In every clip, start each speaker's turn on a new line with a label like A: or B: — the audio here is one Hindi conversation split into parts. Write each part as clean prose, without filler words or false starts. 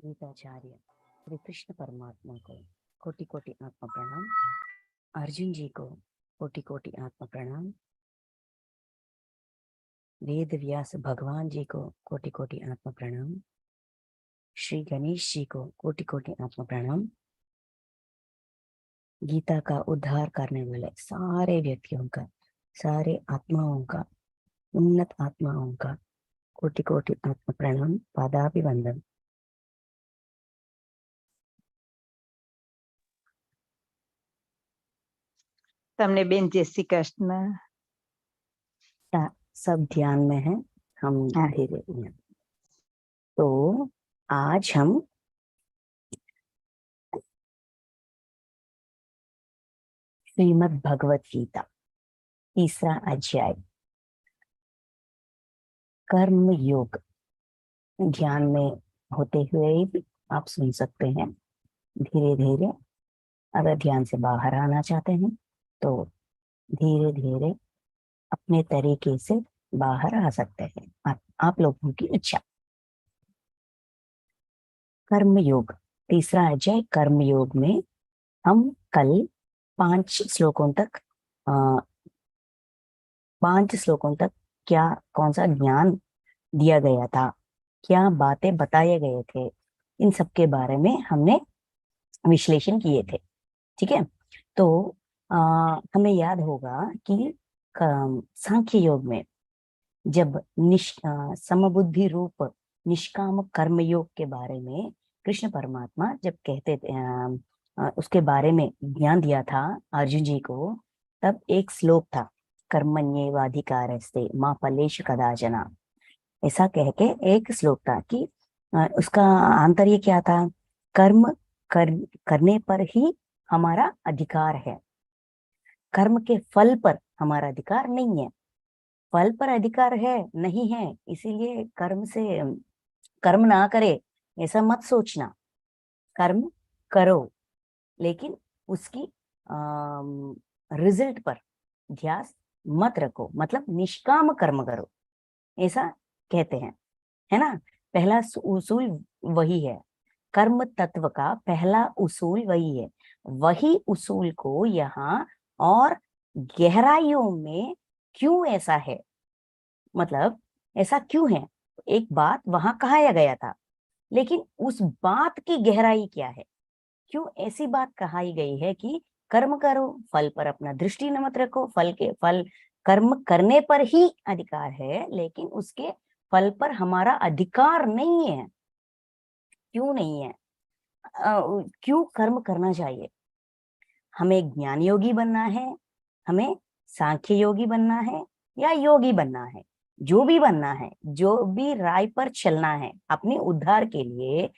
A: गीताचार्य श्री कृष्ण परमात्मा को कोटि कोटि आत्मा प्रणाम। अर्जुन जी को कोटि कोटि आत्मा प्रणाम। वेद व्यास भगवान जी को कोटि कोटि आत्मा प्रणाम। श्री गणेश जी को कोटि कोटि आत्मा प्रणाम। गीता का उद्धार करने वाले सारे व्यक्तियों का, सारे आत्माओं का, उन्नत आत्माओं का कोटि कोटि आत्मा प्रणाम, पादाभिवंदन।
B: તમને બેન જય શ્રી કૃષ્ણ।
A: सब ध्यान में है, हम
B: हाँ।
A: धीरे हैं। तो आज हम श्रीमद् भगवत गीता तीसरा अध्याय कर्म योग ध्यान में होते हुए भी आप सुन सकते हैं धीरे धीरे। अगर ध्यान से बाहर आना चाहते हैं तो धीरे धीरे अपने तरीके से बाहर आ सकते हैं, आप लोगों की इच्छा। कर्म योग तीसरा अध्याय कर्म योग में हम कल 5 श्लोकों तक 5 श्लोकों तक क्या कौन सा ज्ञान दिया गया था, क्या बातें बताए गए थे, इन सब के बारे में हमने विश्लेषण किए थे। ठीक है, तो हमें याद होगा कि सांख्य योग में जब समबुद्धि रूप निष्काम कर्म योग के बारे में कृष्ण परमात्मा जब कहते थे, उसके बारे में ज्ञान दिया था अर्जुन जी को, तब एक श्लोक था कर्मण्येवाधिकारस्ते मा फलेषु कदाचन। ऐसा कह के एक श्लोक था कि उसका आंतर्य क्या था, करने पर ही हमारा अधिकार है, कर्म के फल पर हमारा अधिकार नहीं है। फल पर अधिकार है नहीं है, इसीलिए कर्म ना करे ऐसा मत सोचना। कर्म करो लेकिन उसकी रिजल्ट पर ध्यान मत रखो, मतलब निष्काम कर्म करो, ऐसा कहते हैं, है ना। पहला उसूल वही है, कर्म तत्व का पहला उसूल वही है। वही उसूल को यहाँ और गहराइयों में क्यों ऐसा है, मतलब ऐसा क्यों है, एक बात वहां कहा गया था, लेकिन उस बात की गहराई क्या है, क्यों ऐसी बात कहाई गई है कि कर्म करो, फल पर अपना दृष्टि न मत रखो। फल कर्म करने पर ही अधिकार है, लेकिन उसके फल पर हमारा अधिकार नहीं है। क्यों नहीं है? क्यों कर्म करना चाहिए? हमें ज्ञान योगी बनना है, हमें सांख्य योगी बनना है या योगी बनना है, जो भी बनना है, जो भी राय पर चलना है अपने उद्धार के लिए,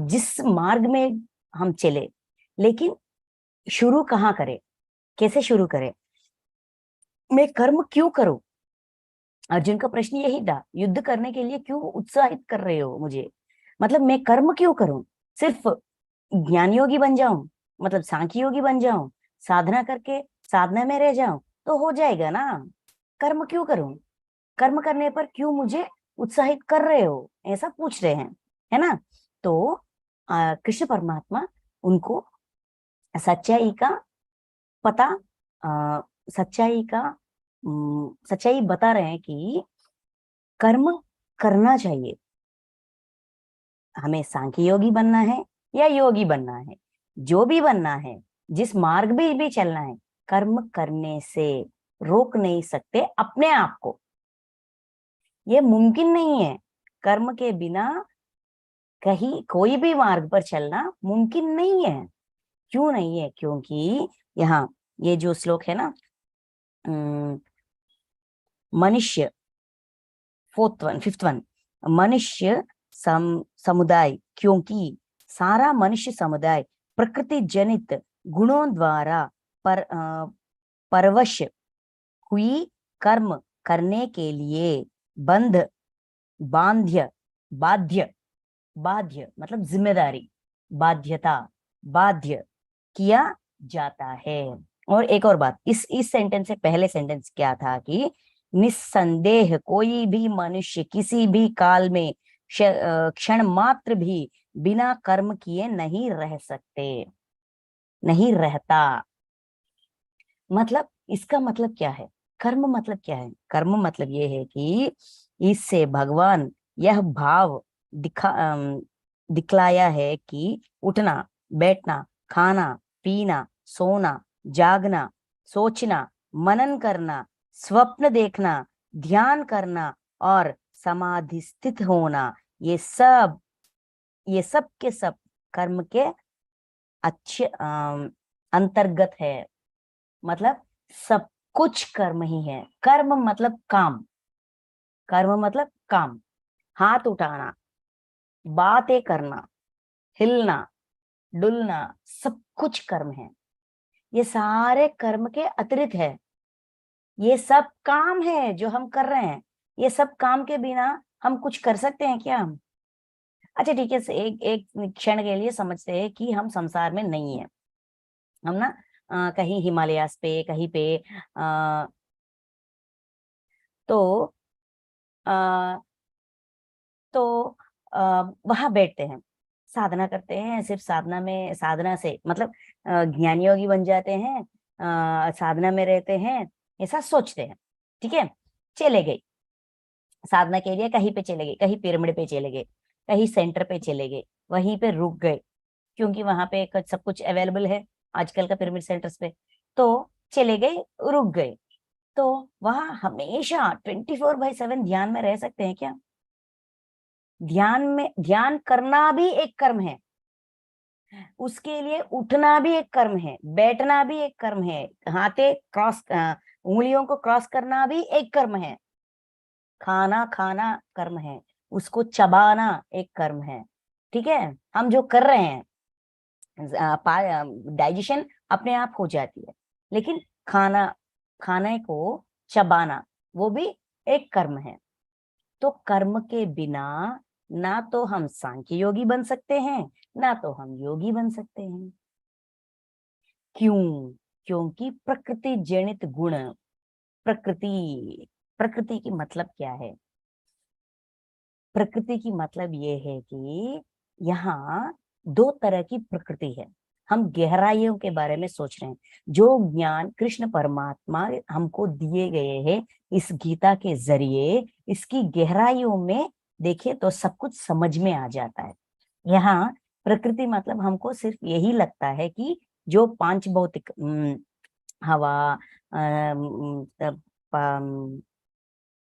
A: जिस मार्ग में हम चले, लेकिन शुरू कहाँ करें, कैसे शुरू करें, मैं कर्म क्यों करूं? अर्जुन का प्रश्न यही था, युद्ध करने के लिए क्यों उत्साहित कर रहे हो मुझे, मतलब मैं कर्म क्यों करूं? सिर्फ ज्ञान योगी बन जाऊं, मतलब सांख्य योगी बन जाऊं, साधना करके साधना में रह जाऊं तो हो जाएगा ना। कर्म क्यों करूं? कर्म करने पर क्यों मुझे उत्साहित कर रहे हो, ऐसा पूछ रहे हैं, है ना। तो कृष्ण परमात्मा उनको सच्चाई का पता, सच्चाई बता रहे हैं कि कर्म करना चाहिए। हमें सांख्य योगी बनना है या योगी बनना है, जो भी बनना है, जिस मार्ग में भी चलना है, कर्म करने से रोक नहीं सकते अपने आप को। ये मुमकिन नहीं है, कर्म के बिना कहीं कोई भी मार्ग पर चलना मुमकिन नहीं है। क्यों नहीं है? क्योंकि यहाँ ये जो श्लोक है ना, मनुष्य 5th वन, मनुष्य समुदाय, क्योंकि सारा मनुष्य समुदाय प्रकृति जनित गुणों द्वारा परवश हुई कर्म करने के लिए बाध्य मतलब जिम्मेदारी, बाध्य किया जाता है। और एक और बात, इस सेंटेंस से पहले सेंटेंस क्या था कि निस्संदेह कोई भी मनुष्य किसी भी काल में क्षण मात्र भी बिना कर्म किए नहीं रह सकते, नहीं रहता। मतलब इसका मतलब क्या है? कर्म मतलब क्या है? कर्म मतलब ये है कि इससे भगवान यह भाव दिखलाया है कि उठना, बैठना, खाना, पीना, सोना, जागना, सोचना, मनन करना, स्वप्न देखना, ध्यान करना और समाधि स्थित होना, ये सब के सब कर्म के अच्छे अंतर्गत है। मतलब सब कुछ कर्म ही है। कर्म मतलब काम, कर्म मतलब काम, हाथ उठाना, बातें करना, हिलना, डुलना, सब कुछ कर्म है। ये सारे कर्म के अतिरिक्त है। ये सब काम है जो हम कर रहे हैं। ये सब काम के बिना हम कुछ कर सकते हैं क्या? हम अच्छा ठीक है, एक एक क्षण के लिए समझते हैं कि हम संसार में नहीं है। हम ना कहीं हिमालयास पे, कहीं पे आ, तो आ, तो वहां बैठते हैं, साधना करते हैं। सिर्फ साधना में, साधना से मतलब ज्ञानी योगी बन जाते हैं, साधना में रहते हैं, ऐसा सोचते हैं। ठीक है, चले गए साधना के लिए, कहीं पे चले गए, कहीं पिरामिड पे चले गए, कहीं सेंटर पे चले गए, वहीं पे रुक गए क्योंकि वहां पे सब कुछ अवेलेबल है आजकल का पिरामिड सेंटर्स पे। तो चले गए, रुक गए। तो वहां हमेशा 24/7 ध्यान में रह सकते हैं क्या? ध्यान में, ध्यान करना भी एक कर्म है। उसके लिए उठना भी एक कर्म है, बैठना भी एक कर्म है, हाथे क्रॉस उंगलियों को क्रॉस करना भी एक कर्म है, खाना खाना कर्म है, उसको चबाना एक कर्म है। ठीक है, हम जो कर रहे हैं, डाइजेशन अपने आप हो जाती है, लेकिन खाना, खाने को चबाना वो भी एक कर्म है। तो कर्म के बिना ना तो हम सांख्य योगी बन सकते हैं, ना तो हम योगी बन सकते हैं। क्यों? क्योंकि प्रकृति जनित गुण, प्रकृति, प्रकृति की मतलब क्या है? प्रकृति की मतलब ये है कि यहाँ दो तरह की प्रकृति है। हम गहराइयों के बारे में सोच रहे हैं। जो ज्ञान कृष्ण परमात्मा हमको दिए गए हैं इस गीता के जरिए, इसकी गहराइयों में देखे तो सब कुछ समझ में आ जाता है। यहाँ प्रकृति मतलब हमको सिर्फ यही लगता है कि जो पांच भौतिक हवा,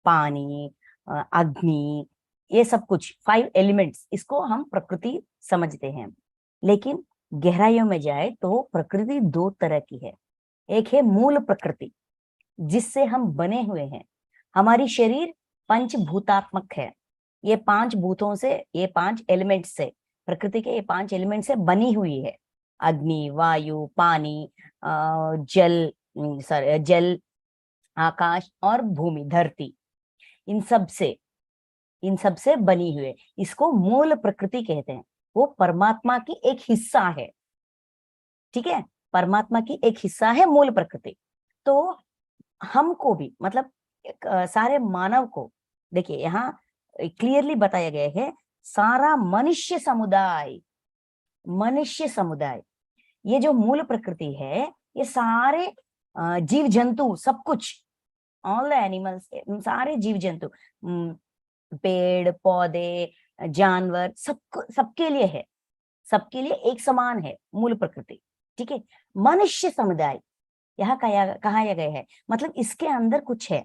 A: पानी, अग्नि, ये सब कुछ 5 एलिमेंट्स, इसको हम प्रकृति समझते हैं। लेकिन गहराइयों में जाए तो प्रकृति दो तरह की है। एक है मूल प्रकृति, जिससे हम बने हुए हैं। हमारी शरीर पंचभूतात्मक है। ये 5 भूतों से, ये 5 एलिमेंट्स से, प्रकृति के ये 5 एलिमेंट से बनी हुई है। अग्नि, वायु, पानी, जल, जल, आकाश और भूमि, धरती, इन सब से, इन सब से बनी हुई है। इसको मूल प्रकृति कहते हैं। वो परमात्मा की एक हिस्सा है। ठीक है, परमात्मा की एक हिस्सा है मूल प्रकृति। तो हमको भी, मतलब सारे मानव को, देखिए यहाँ क्लियरली बताया गया है, सारा मनुष्य समुदाय, मनुष्य समुदाय, ये जो मूल प्रकृति है, ये सारे जीव जंतु, सब कुछ, ऑल द एनिमल्स, सारे जीव जंतु, पेड़ पौधे, जानवर, सबके लिए है, सबके लिए एक समान है मूल प्रकृति। ठीक है, मनुष्य समुदाय यहाँ कहा गया है, मतलब इसके अंदर कुछ है,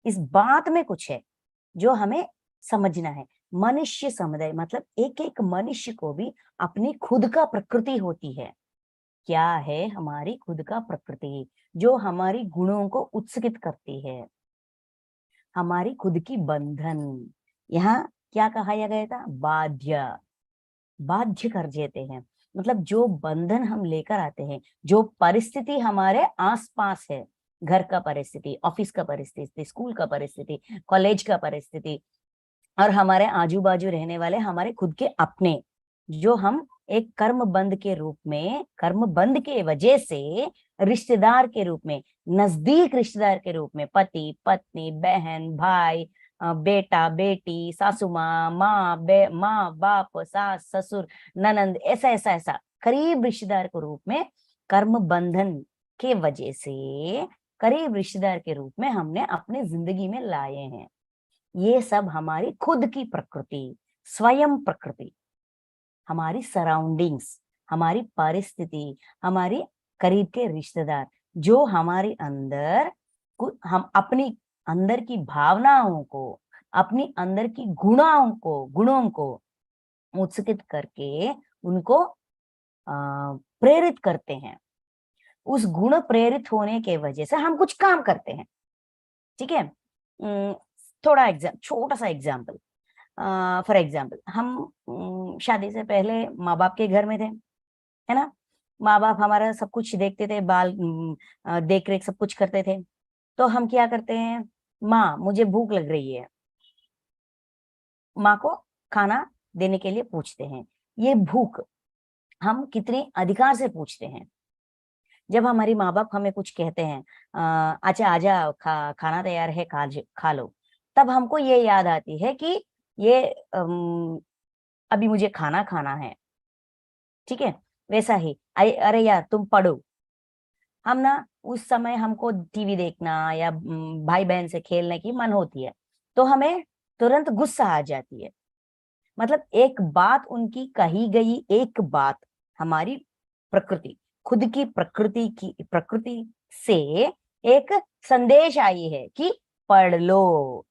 A: इस बात में कुछ है जो हमें समझना है। मनुष्य समुदाय मतलब एक एक मनुष्य को भी अपनी खुद का प्रकृति होती है। क्या है? हमारी खुद का प्रकृति जो हमारी गुणों को उत्सुकित करती है, हमारी खुद की बंधन। यहाँ क्या कहा गया था? बाध्य, बाध्य कर देते हैं। मतलब जो बंधन हम लेकर आते हैं, जो परिस्थिति हमारे आसपास है, घर का परिस्थिति, ऑफिस का परिस्थिति, स्कूल का परिस्थिति, कॉलेज का परिस्थिति, और हमारे आजू बाजू रहने वाले हमारे खुद के अपने, जो हम एक कर्म बंध के रूप में, कर्म बंध के वजह से रिश्तेदार के रूप में, नजदीक रिश्तेदार के रूप में, पति पत्नी, बहन भाई, बेटा बेटी, सासू माँ, माँ बाप, सास ससुर, ननंद, ऐसा ऐसा ऐसा करीब रिश्तेदार के रूप में, कर्म बंधन के वजह से करीब रिश्तेदार के रूप में हमने अपने जिंदगी में लाए हैं। ये सब हमारी खुद की प्रकृति, स्वयं प्रकृति, हमारी सराउंडिंग्स, हमारी परिस्थिति, हमारी करीब के रिश्तेदार, जो हमारे अंदर हम अपनी अंदर की भावनाओं को, अपनी अंदर की गुणों को उत्सुकित करके उनको प्रेरित करते हैं। उस गुण प्रेरित होने के वजह से हम कुछ काम करते हैं। ठीक है, थोड़ा छोटा सा एग्जाम्पल, फॉर एग्जाम्पल, हम शादी से पहले माँ बाप के घर में थे, है ना। माँ बाप हमारा सब कुछ देखते थे, बाल देख रेख सब कुछ करते थे। तो हम क्या करते हैं, माँ मुझे भूख लग रही है, माँ को खाना देने के लिए पूछते हैं। ये भूख हम कितने अधिकार से पूछते हैं। जब हमारी माँ बाप हमें कुछ कहते हैं, अच्छा आजा, खाना तैयार है, खा लो, तब हमको ये याद आती है कि ये अभी मुझे खाना खाना है। ठीक है, वैसा ही अरे यार तुम पढ़ो। हम ना उस समय हमको टीवी देखना या भाई बहन से खेलने की मन होती है, तो हमें तुरंत गुस्सा आ जाती है। मतलब एक बात, उनकी कही गई एक बात, हमारी प्रकृति, खुद की प्रकृति से एक संदेश आई है कि पढ़ लो।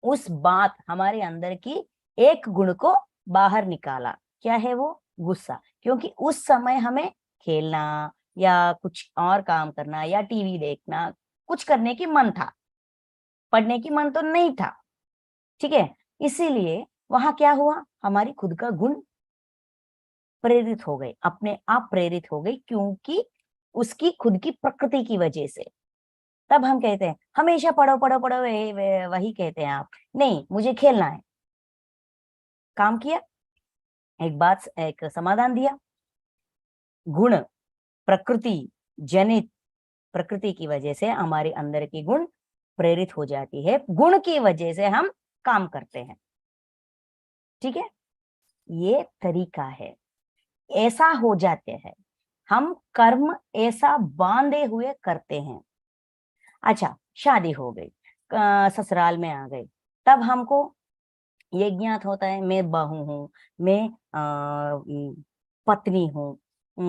A: उस बात हमारे अंदर की एक गुण को बाहर निकाला। क्या है वो? गुस्सा। क्योंकि उस समय हमें खेलना या कुछ और काम करना या टीवी देखना, कुछ करने की मन था, पढ़ने की मन तो नहीं था। ठीक है, इसीलिए वहां क्या हुआ, हमारी खुद का गुण प्रेरित हो गए, अपने आप प्रेरित हो गई, क्योंकि उसकी खुद की प्रकृति की वजह से। तब हम कहते हैं हमेशा पढ़ो पढ़ो पढ़ो, वही कहते हैं आप। नहीं, मुझे खेलना है। काम किया, एक समाधान दिया। गुण प्रकृति जनित, प्रकृति की वजह से हमारे अंदर की गुण प्रेरित हो जाती है, गुण की वजह से हम काम करते हैं। ठीक है, ये तरीका है। ऐसा हो जाते हैं हम, कर्म ऐसा बांधे हुए करते हैं। अच्छा, शादी हो गई, ससुराल में आ गई, तब हमको ये ज्ञात होता है मैं बहू हूँ, मैं पत्नी हूँ,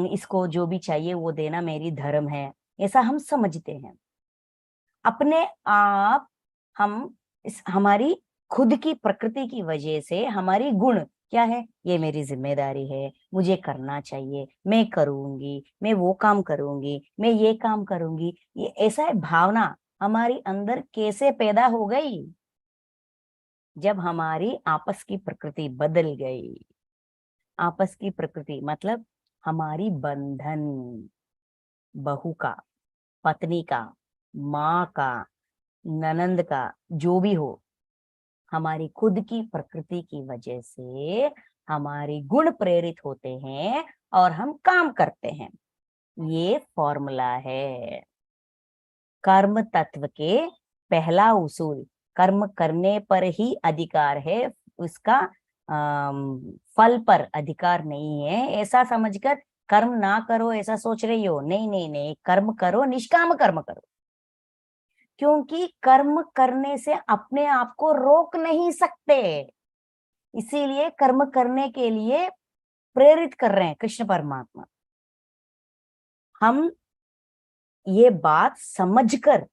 A: इसको जो भी चाहिए वो देना मेरी धर्म है, ऐसा हम समझते हैं। अपने आप हम हमारी खुद की प्रकृति की वजह से हमारी गुण क्या है, ये मेरी जिम्मेदारी है, मुझे करना चाहिए, मैं करूंगी, मैं वो काम करूंगी, मैं ये काम करूंगी, ये ऐसा है भावना हमारी अंदर कैसे पैदा हो गई? जब हमारी आपस की प्रकृति बदल गई। आपस की प्रकृति मतलब हमारी बंधन, बहू का, पत्नी का, माँ का, ननंद का, जो भी हो, हमारी खुद की प्रकृति की वजह से हमारे गुण प्रेरित होते हैं और हम काम करते हैं। ये फॉर्मूला है कर्म तत्व के पहला उसूल। कर्म करने पर ही अधिकार है, उसका फल पर अधिकार नहीं है, ऐसा समझकर कर्म ना करो ऐसा सोच रही हो। नहीं नहीं नहीं, कर्म करो, निष्काम कर्म करो। क्योंकि कर्म करने से अपने आप को रोक नहीं सकते, इसीलिए कर्म करने के लिए प्रेरित कर रहे हैं कृष्ण परमात्मा। हम ये बात समझकर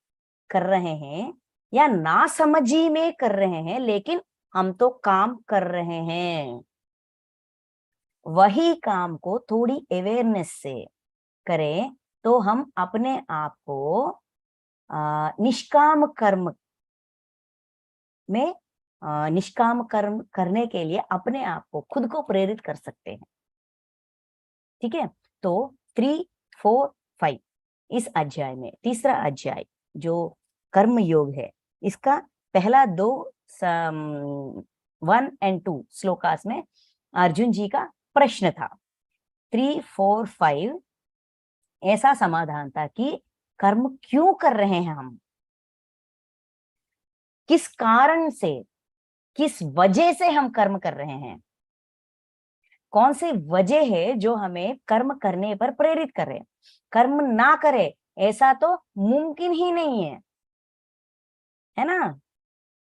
A: कर रहे हैं या ना समझी में कर रहे हैं, लेकिन हम तो काम कर रहे हैं। वही काम को थोड़ी अवेयरनेस से करें तो हम अपने आप को निष्काम कर्म में, निष्काम कर्म करने के लिए अपने आप को, खुद को प्रेरित कर सकते हैं। ठीक है, तो 3, 4, 5 इस अध्याय में, तीसरा अध्याय जो कर्म योग है, इसका पहला 2 1 और 2 श्लोकास में अर्जुन जी का प्रश्न था। 3, 4, 5 ऐसा समाधान था कि कर्म क्यों कर रहे हैं हम, किस कारण से, किस वजह से हम कर्म कर रहे हैं, कौन सी वजह है जो हमें कर्म करने पर प्रेरित कर रहे हैं। कर्म ना करे ऐसा तो मुमकिन ही नहीं है ना।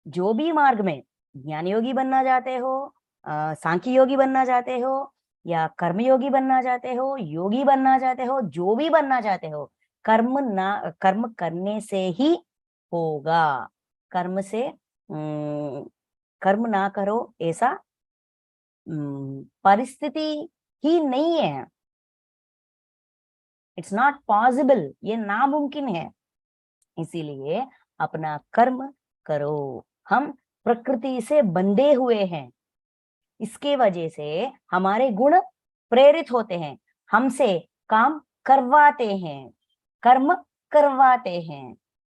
A: जो भी मार्ग में ज्ञान योगी बनना चाहते हो, सांख्य योगी बनना चाहते हो, या कर्म योगी बनना चाहते हो, योगी बनना चाहते हो, जो भी बनना चाहते हो, कर्म करने से ही होगा। कर्म से कर्म ना करो ऐसा परिस्थिति ही नहीं है। इट्स नॉट पॉसिबल, ये नामुमकिन है। इसीलिए अपना कर्म करो। हम प्रकृति से बंधे हुए हैं, इसके वजह से हमारे गुण प्रेरित होते हैं, हमसे काम करवाते हैं, कर्म करवाते हैं,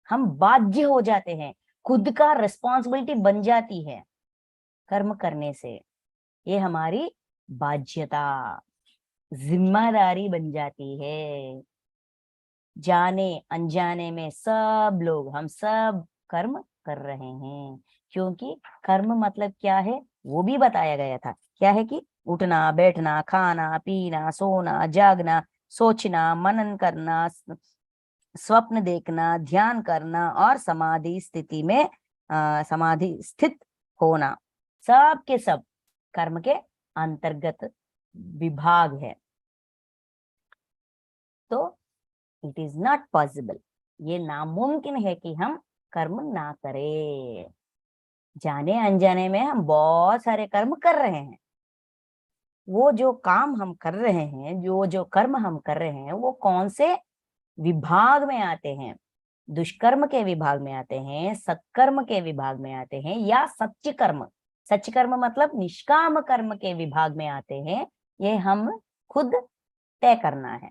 A: हम बाध्य हो जाते हैं, खुद का रिस्पॉन्सिबिलिटी बन जाती है कर्म करने से। ये हमारी बाध्यता, जिम्मेदारी बन जाती है। जाने अनजाने में सब लोग, हम सब कर्म कर रहे हैं, क्योंकि कर्म मतलब क्या है वो भी बताया गया था। क्या है कि उठना, बैठना, खाना, पीना, सोना, जागना, सोचना, मनन करना, स्वप्न देखना, ध्यान करना और समाधि स्थिति में समाधि स्थित होना, सब के सब कर्म के अंतर्गत विभाग है। तो इट इज नॉट पॉसिबल, ये नामुमकिन है कि हम कर्म ना करें। जाने अनजाने में हम बहुत सारे कर्म कर रहे हैं। वो जो काम हम कर रहे हैं, जो जो कर्म हम कर रहे हैं, वो कौन से विभाग में आते हैं? दुष्कर्म के विभाग में आते हैं, सत्कर्म के विभाग में आते हैं, या सच्च कर्म, सच्च कर्म मतलब निष्काम कर्म के विभाग में आते हैं? ये हम खुद तय करना है।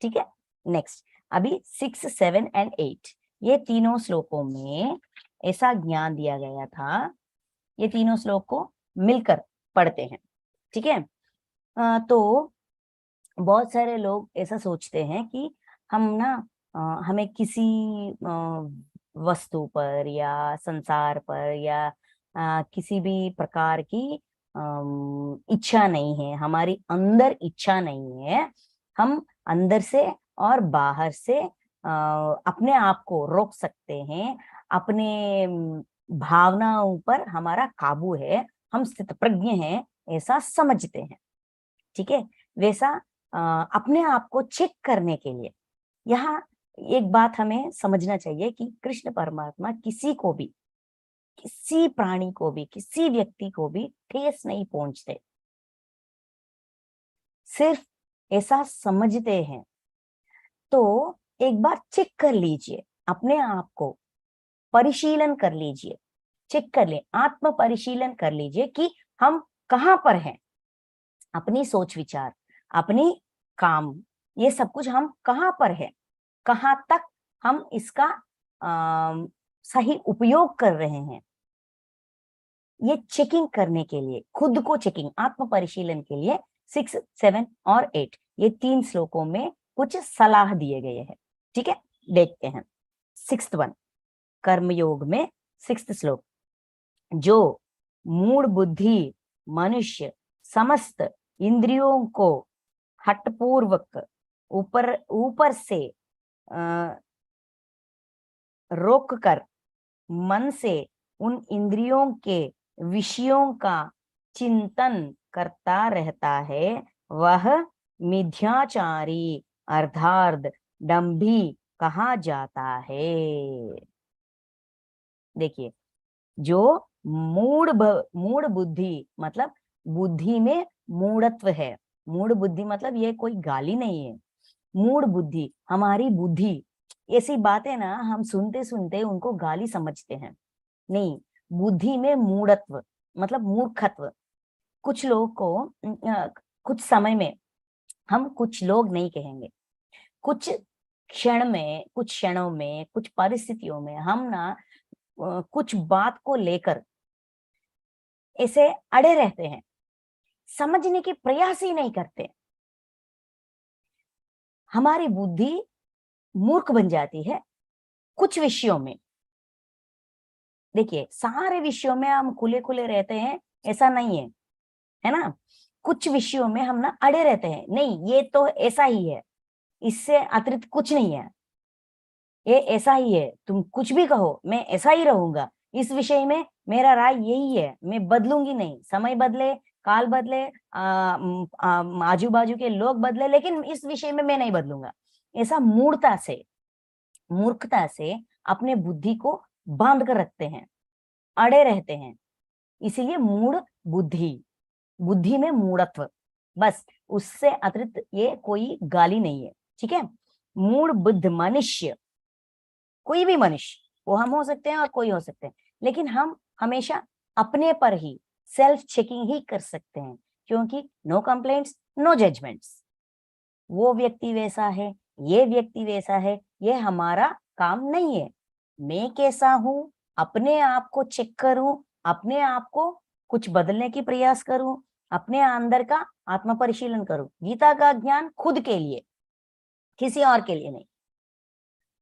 A: ठीक है, नेक्स्ट। अभी 6, 7 एंड 8 ये तीनों श्लोकों में ऐसा ज्ञान दिया गया था। ये तीनों श्लोक को मिलकर पढ़ते हैं, ठीक है। तो बहुत सारे लोग ऐसा सोचते हैं कि हम ना हमें किसी वस्तु पर या संसार पर या किसी भी प्रकार की इच्छा नहीं है, हमारी अंदर इच्छा नहीं है। हम अंदर से और बाहर से अपने आप को रोक सकते हैं, अपने भावनाओं पर हमारा काबू है, हम स्थित प्रज्ञ हैं, ऐसा समझते हैं। ठीक है, वैसा अपने आप को चेक करने के लिए यहाँ एक बात हमें समझना चाहिए कि कृष्ण परमात्मा किसी को भी, किसी प्राणी को भी, किसी व्यक्ति को भी ठेस नहीं पहुंचते, सिर्फ ऐसा समझते हैं। तो एक बार चेक कर लीजिए, अपने आप को परिशीलन कर लीजिए, चेक कर ले, आत्म परिशीलन कर लीजिए कि हम कहाँ पर हैं। अपनी सोच विचार, अपनी काम, ये सब कुछ हम कहाँ पर है, कहाँ तक हम इसका सही उपयोग कर रहे हैं। ये चेकिंग करने के लिए, खुद को चेकिंग, आत्म परिशीलन के लिए 6, 7 और 8 ये 3 श्लोकों में कुछ सलाह दिए गए हैं। ठीक है, देखते हैं। 6th वन, कर्मयोग में 6th श्लोक, जो मूढ़ बुद्धि मनुष्य समस्त इंद्रियों को हठपूर्वक ऊपर ऊपर से रोक कर मन से उन इंद्रियों के विषयों का चिंतन करता रहता है, वह मिथ्याचारी अर्थात डंभी कहा जाता है। देखिए, जो मूढ़ बुद्धि मतलब बुद्धि में मूढ़त्व है। मूढ़ बुद्धि मतलब ये कोई गाली नहीं है। मूढ़ बुद्धि, हमारी बुद्धि, ऐसी बातें ना हम सुनते सुनते उनको गाली समझते हैं। नहीं, बुद्धि में मूढ़त्व मतलब मूर्खत्व। कुछ लोगों को कुछ समय में, हम कुछ लोग नहीं कहेंगे, कुछ क्षणों में, कुछ परिस्थितियों में हम ना कुछ बात को लेकर ऐसे अड़े रहते हैं, समझने की प्रयास ही नहीं करते। हमारी बुद्धि मूर्ख बन जाती है कुछ विषयों में। देखिए, सारे विषयों में हम खुले खुले रहते हैं ऐसा नहीं है ना। कुछ विषयों में हम ना अड़े रहते हैं, नहीं ये तो ऐसा ही है, इससे अतिरिक्त कुछ नहीं है, ये ऐसा ही है, तुम कुछ भी कहो मैं ऐसा ही रहूंगा, इस विषय में मेरा राय यही है, मैं बदलूंगी नहीं। समय बदले, काल बदले, आजू बाजू के लोग बदले, लेकिन इस विषय में मैं नहीं बदलूंगा। ऐसा मूर्खता से अपने बुद्धि को बांध कर रखते हैं, अड़े रहते हैं। इसीलिए मूढ़ बुद्धि, बुद्धि में मूढ़त्व, बस, उससे अतिरिक्त ये कोई गाली नहीं है, ठीक है। मूढ़ बुद्ध मनुष्य, कोई भी मनुष्य, वो हम हो सकते हैं और कोई हो सकते हैं, लेकिन हम हमेशा अपने पर ही सेल्फ चेकिंग ही कर सकते हैं, क्योंकि नो कंप्लेंट्स, नो जजमेंट्स। वो व्यक्ति वैसा है, ये व्यक्ति वैसा है, ये हमारा काम नहीं है। मैं कैसा हूं, अपने आप को चेक करूं, अपने आप को कुछ बदलने की प्रयास करूं, अपने अंदर का आत्म परिशीलन करूं। गीता का ज्ञान खुद के लिए, किसी और के लिए नहीं,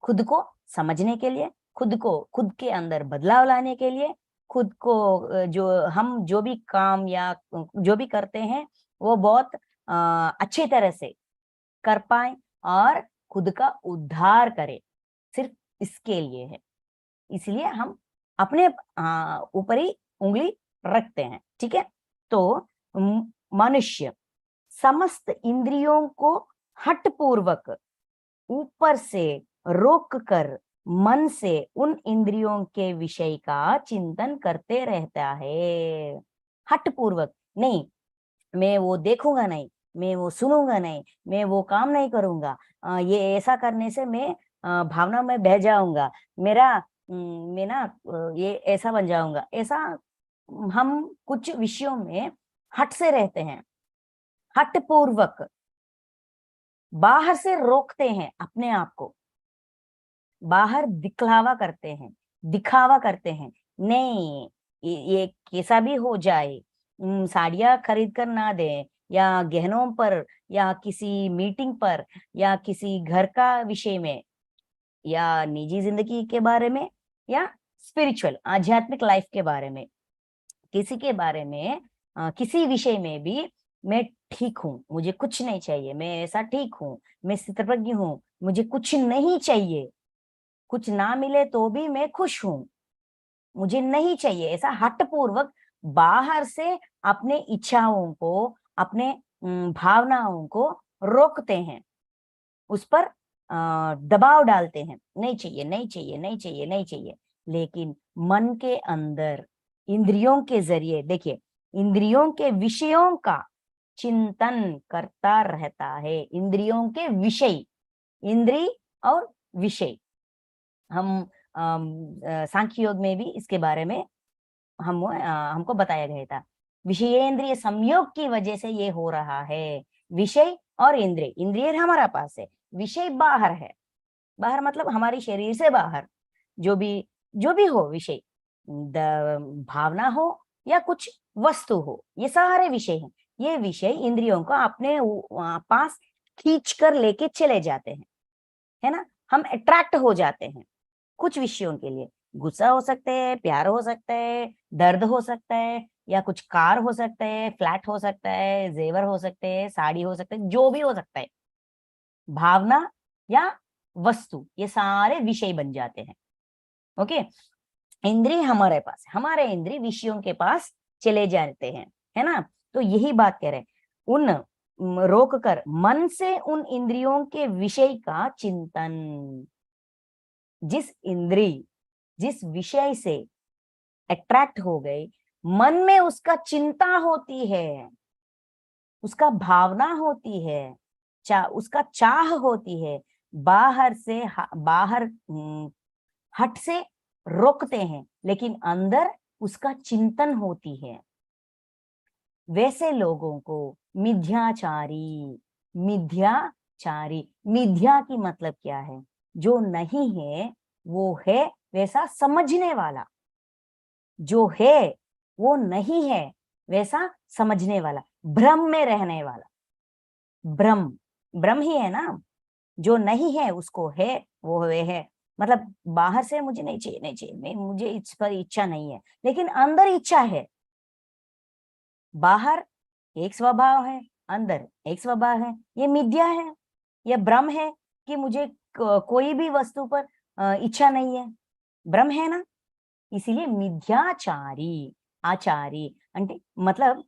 A: खुद को समझने के लिए, खुद को, खुद के अंदर बदलाव लाने के लिए, खुद को जो हम जो भी काम या जो भी करते हैं वो बहुत अच्छी तरह से कर पाए और खुद का उद्धार करें, सिर्फ इसके लिए है। इसलिए हम अपने ऊपर ही उंगली रखते हैं, ठीक है। तो मनुष्य समस्त इंद्रियों को हठपूर्वक ऊपर से रोक कर मन से उन इंद्रियों के विषय का चिंतन करते रहता है। हठपूर्वक नहीं, मैं वो देखूंगा नहीं, मैं वो सुनूंगा नहीं, मैं वो काम नहीं करूंगा, ये ऐसा करने से मैं भावना में बह जाऊंगा, मैं ना ये ऐसा बन जाऊंगा, ऐसा हम कुछ विषयों में हट से रहते हैं, हठपूर्वक बाहर से रोकते हैं अपने आप को, बाहर दिखलावा करते हैं, दिखावा करते हैं, नहीं ये कैसा भी हो जाए, साड़ियां खरीद कर ना दें, या गहनों पर, या किसी मीटिंग पर, या किसी घर का विषय में, या निजी जिंदगी के बारे में, या स्पिरिचुअल आध्यात्मिक लाइफ के बारे में, किसी के बारे में, किसी विषय में भी मैं ठीक हूँ, मुझे कुछ नहीं चाहिए, मैं ऐसा ठीक हूँ, मैं स्थितप्रज्ञ हूँ, मुझे कुछ नहीं चाहिए, कुछ ना मिले तो भी मैं खुश हूं, मुझे नहीं चाहिए, ऐसा हठपूर्वक बाहर से अपने इच्छाओं को, अपने भावनाओं को रोकते हैं, उस पर दबाव डालते हैं, नहीं चाहिए, नहीं चाहिए, नहीं चाहिए, नहीं चाहिए। लेकिन मन के अंदर इंद्रियों के जरिए, देखिए, इंद्रियों के विषयों का चिंतन करता रहता है। इंद्रियों के विषय, इंद्री और विषय, हम सांख्य योग में भी इसके बारे में हमको बताया गया था। विषयेंद्रिय संयोग की वजह से ये हो रहा है। विषय और इंद्रिय, इंद्रिय हमारा पास है, विषय बाहर है। बाहर मतलब हमारी शरीर से बाहर, जो भी हो विषय, भावना हो या कुछ वस्तु हो, ये सारे विषय हैं। ये विषय इंद्रियों को अपने पास खींच कर लेके चले जाते हैं, है ना। हम अट्रैक्ट हो जाते हैं कुछ विषयों के लिए। गुस्सा हो सकते हैं, प्यार हो सकता है, दर्द हो सकता है, या कुछ कार हो सकता है, फ्लैट हो सकता है, जेवर हो सकते हैं, साड़ी हो सकता है, जो भी हो सकता है, भावना या वस्तु, ये सारे विषय बन जाते हैं। ओके, इंद्रिय हमारे पास, हमारे इंद्रिय विषयों के पास चले जाते हैं, है ना। तो यही बात कह रहे हैं, उन रोक कर मन से उन इंद्रियों के विषय का चिंतन। जिस इंद्री, जिस विषय से अट्रैक्ट हो गई, मन में उसका चिंता होती है, उसका भावना होती है, उसका चाह होती है, बाहर से बाहर हट से रोकते हैं, लेकिन अंदर उसका चिंतन होती है। वैसे लोगों को मिथ्याचारी, मिथ्याचारी, मिथ्या की मतलब क्या है, जो नहीं है वो है, वैसा समझने वाला, जो है वो नहीं है वैसा समझने वाला, भ्रम में रहने वाला। भ्रम, भ्रम ही है ना, जो नहीं है उसको है, वो वे है। मतलब बाहर से मुझे नहीं चाहिए, नहीं चाहिए, मैं मुझे इस पर इच्छा नहीं है, लेकिन अंदर इच्छा है। बाहर एक स्वभाव है, अंदर एक स्वभाव है। ये मिथ्या है, यह भ्रम है कि मुझे कोई भी वस्तु पर इच्छा नहीं है, भ्रम है ना। इसीलिए मिथ्याचारी, आचारी मतलब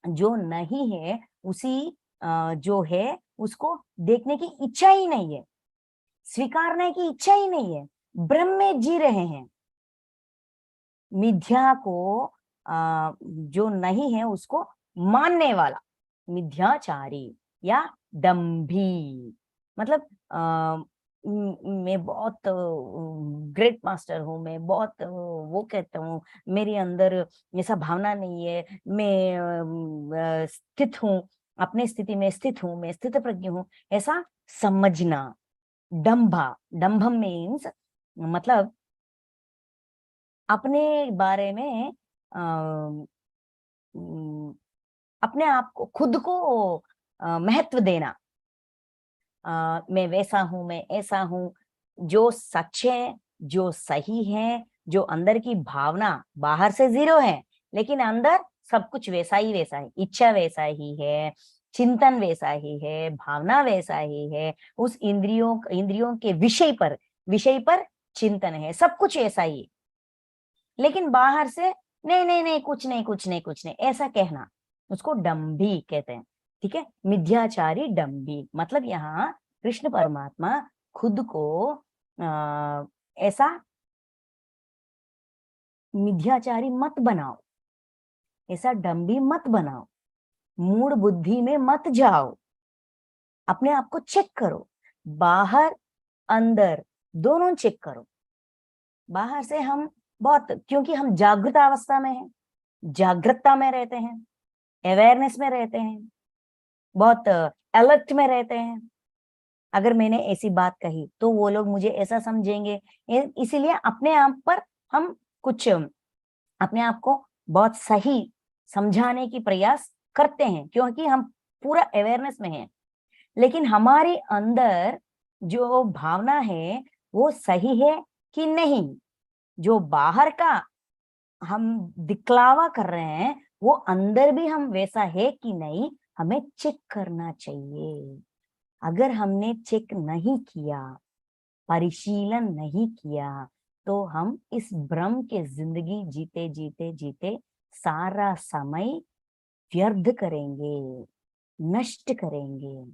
A: जो नहीं है उसी जो है उसको देखने की इच्छा ही नहीं है, स्वीकारने की इच्छा ही नहीं है, भ्रम में जी रहे हैं। मिथ्या को जो नहीं है उसको मानने वाला मिथ्याचारी या दंभी। मतलब मैं बहुत ग्रेट मास्टर हूँ, मैं बहुत वो कहता हूँ, मेरे अंदर ऐसा भावना नहीं है, मैं स्थित हूँ, अपने स्थिति में स्थित हूँ, मैं स्थित प्रज्ञ हूँ, ऐसा समझना। डंभा, डंभम मीन्स मतलब अपने बारे में अपने आप को, खुद को महत्व देना। मैं वैसा हूं, मैं ऐसा हूं। जो सच है, जो सही है, जो अंदर की भावना बाहर से जीरो है, लेकिन अंदर सब कुछ वैसा ही वैसा है, इच्छा वैसा ही है, चिंतन वैसा ही है, भावना वैसा ही है, उस इंद्रियों के विषय पर चिंतन है, सब कुछ ऐसा ही। लेकिन बाहर से नहीं नहीं नहीं, कुछ नहीं कुछ नहीं कुछ नहीं, ऐसा कहना, उसको डंभी कहते हैं। ठीक है, मिथ्याचारी डंभी। मतलब यहाँ कृष्ण परमात्मा खुद को ऐसा मिथ्याचारी मत बनाओ, ऐसा डंभी मत बनाओ, मूड बुद्धि में मत जाओ, अपने आप को चेक करो, बाहर अंदर दोनों चेक करो। बाहर से हम बहुत, क्योंकि हम जागृत अवस्था में हैं, जागृतता में रहते हैं, अवेयरनेस में रहते हैं, बहुत अलर्ट में रहते हैं। अगर मैंने ऐसी बात कही तो वो लोग मुझे ऐसा समझेंगे, इसीलिए अपने आप पर हम कुछ अपने आप को बहुत सही समझाने की प्रयास करते हैं, क्योंकि हम पूरा अवेयरनेस में हैं। लेकिन हमारे अंदर जो भावना है वो सही है कि नहीं, जो बाहर का हम दिखलावा कर रहे हैं वो अंदर भी हम वैसा है कि नहीं, हमें चेक करना चाहिए। अगर हमने चेक नहीं किया, परिशीलन नहीं किया, तो हम इस भ्रम के जिंदगी जीते जीते जीते सारा समय व्यर्थ करेंगे, नष्ट करेंगे।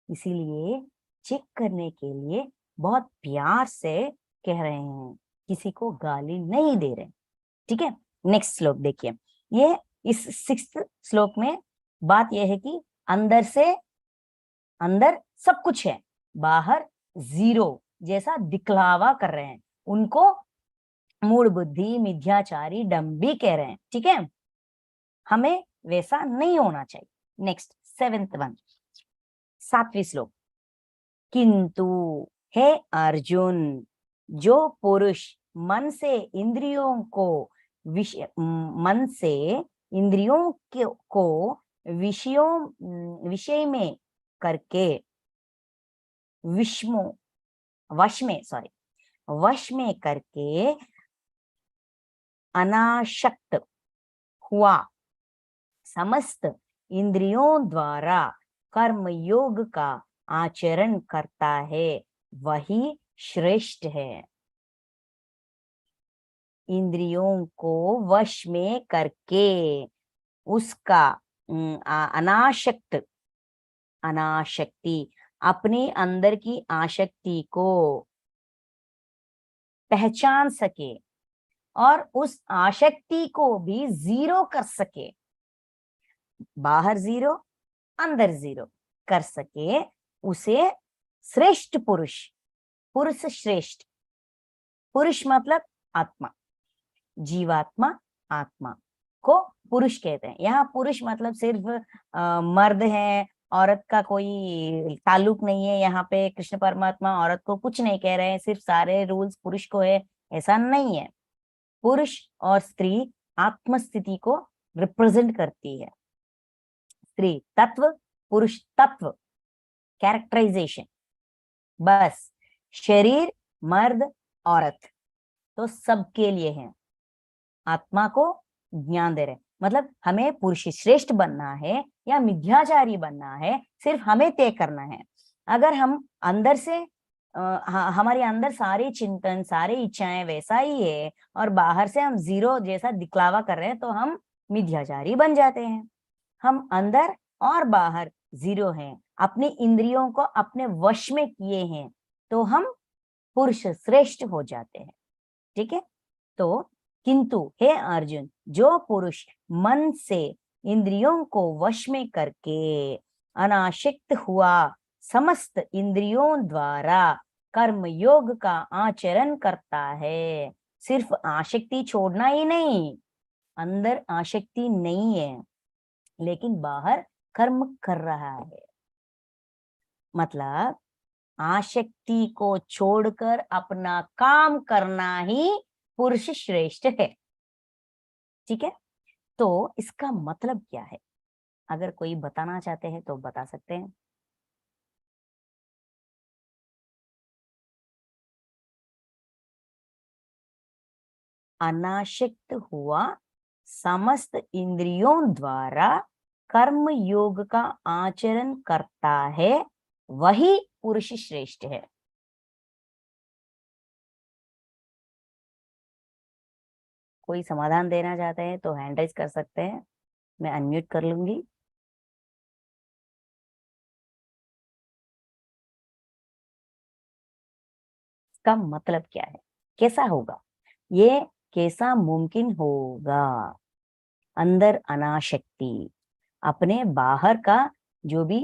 A: इसीलिए चेक करने के लिए बहुत प्यार से कह रहे हैं, किसी को गाली नहीं दे रहे। ठीक है, नेक्स्ट श्लोक देखिए। ये इस 6th श्लोक में बात यह है कि अंदर सब कुछ है, बाहर जीरो जैसा दिखलावा कर रहे हैं, उनको मूढ़ बुद्धि, मिथ्याचारी, डंभी कह रहे हैं। ठीक है, हमें वैसा नहीं होना चाहिए। नेक्स्ट 7th वन, 7वीं श्लोक। किंतु हे अर्जुन, जो पुरुष मन से इंद्रियों को विषय में करके वश में करके अनासक्त हुआ, समस्त इंद्रियों द्वारा कर्म योग का आचरण करता है, वही श्रेष्ठ है। इंद्रियों को वश में करके उसका अनाशक्ति, अपने अंदर की आसक्ति को पहचान सके और उस आसक्ति को भी जीरो कर सके, बाहर जीरो अंदर जीरो कर सके, उसे श्रेष्ठ पुरुष श्रेष्ठ। पुरुष मतलब आत्मा, जीवात्मा, आत्मा को पुरुष कहते हैं। यहाँ पुरुष मतलब सिर्फ मर्द है, औरत का कोई ताल्लुक नहीं है। यहाँ पे कृष्ण परमात्मा औरत को कुछ नहीं कह रहे हैं, सिर्फ सारे रूल्स पुरुष को है, ऐसा नहीं है। पुरुष और स्त्री आत्म स्थिति को रिप्रेजेंट करती है। स्त्री तत्व, पुरुष तत्व, कैरेक्टराइजेशन। बस शरीर मर्द औरत तो सबके लिए है। आत्मा को ज्ञान दे रहे, मतलब हमें पुरुष श्रेष्ठ बनना है या मिथ्याचारी बनना है, सिर्फ हमें तय करना है। अगर हम अंदर से हमारे अंदर सारे चिंतन सारे इच्छाएं वैसा ही है और बाहर से हम जीरो जैसा दिखलावा कर रहे हैं तो हम मिथ्याचारी बन जाते हैं। हम अंदर और बाहर जीरो हैं, अपनी इंद्रियों को अपने वश में किए हैं तो हम पुरुष श्रेष्ठ हो जाते हैं। ठीक है, तो किंतु हे अर्जुन, जो पुरुष मन से इंद्रियों को वश में करके अनासक्त हुआ समस्त इंद्रियों द्वारा कर्म योग का आचरण करता है, सिर्फ आसक्ति छोड़ना ही नहीं, अंदर आसक्ति नहीं है लेकिन बाहर कर्म कर रहा है, मतलब आसक्ति को छोड़कर अपना काम करना ही पुरुष श्रेष्ठ है। ठीक है, तो इसका मतलब क्या है? अगर कोई बताना चाहते हैं तो बता सकते हैं। अनासक्त हुआ समस्त इंद्रियों द्वारा कर्म योग का आचरण करता है, वही पुरुष श्रेष्ठ है। कोई समाधान देना चाहते हैं तो हैंड राइज कर सकते हैं, मैं अनम्यूट कर लूंगी। इसका मतलब क्या है, कैसा होगा ये, कैसा मुमकिन होगा? अंदर अनाशक्ति, अपने बाहर का जो भी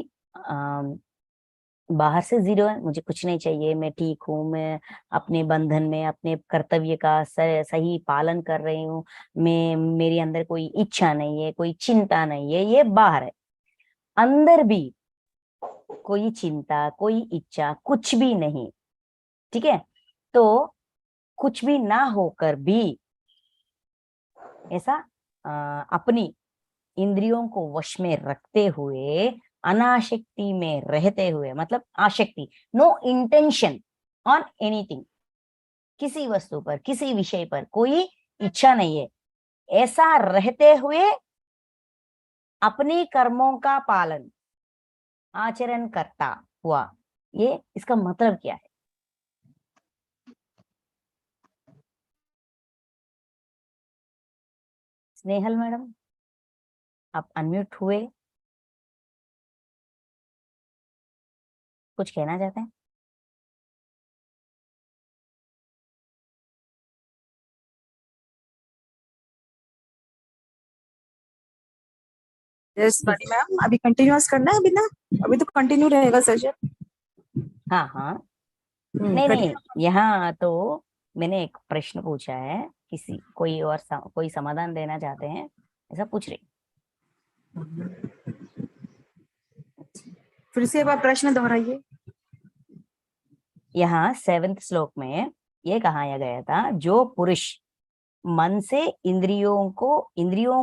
A: बाहर से जीरो है, मुझे कुछ नहीं चाहिए, मैं ठीक हूँ, मैं अपने बंधन में अपने कर्तव्य का सही पालन कर रही हूँ, मैं मेरे अंदर कोई इच्छा नहीं है, कोई चिंता नहीं है, ये बाहर है। अंदर भी कोई चिंता कोई इच्छा कुछ भी नहीं। ठीक है, तो कुछ भी ना होकर भी ऐसा अपनी इंद्रियों को वश में रखते हुए अनासक्ति में रहते हुए, मतलब आसक्ति नो इंटेंशन ऑन एनीथिंग, किसी वस्तु पर किसी विषय पर कोई इच्छा नहीं है, ऐसा रहते हुए अपने कर्मों का पालन आचरण करता हुआ, ये इसका मतलब क्या है? स्नेहल मैडम, आप अनम्यूट हुए, कुछ कहना चाहते हैं?
C: यस वाणी मैम, अभी कंटिन्यूअस करना है? अभी ना, अभी तो कंटिन्यू रहेगा सेशन।
A: हाँ हाँ, नहीं नहीं, यहाँ तो मैंने एक प्रश्न पूछा है, किसी कोई और कोई समाधान देना चाहते हैं ऐसा पूछ रही।
C: फिर से एक बार प्रश्न दोहराइए।
A: यहाँ 7वें श्लोक में ये कहा गया था, जो पुरुष मन से इंद्रियों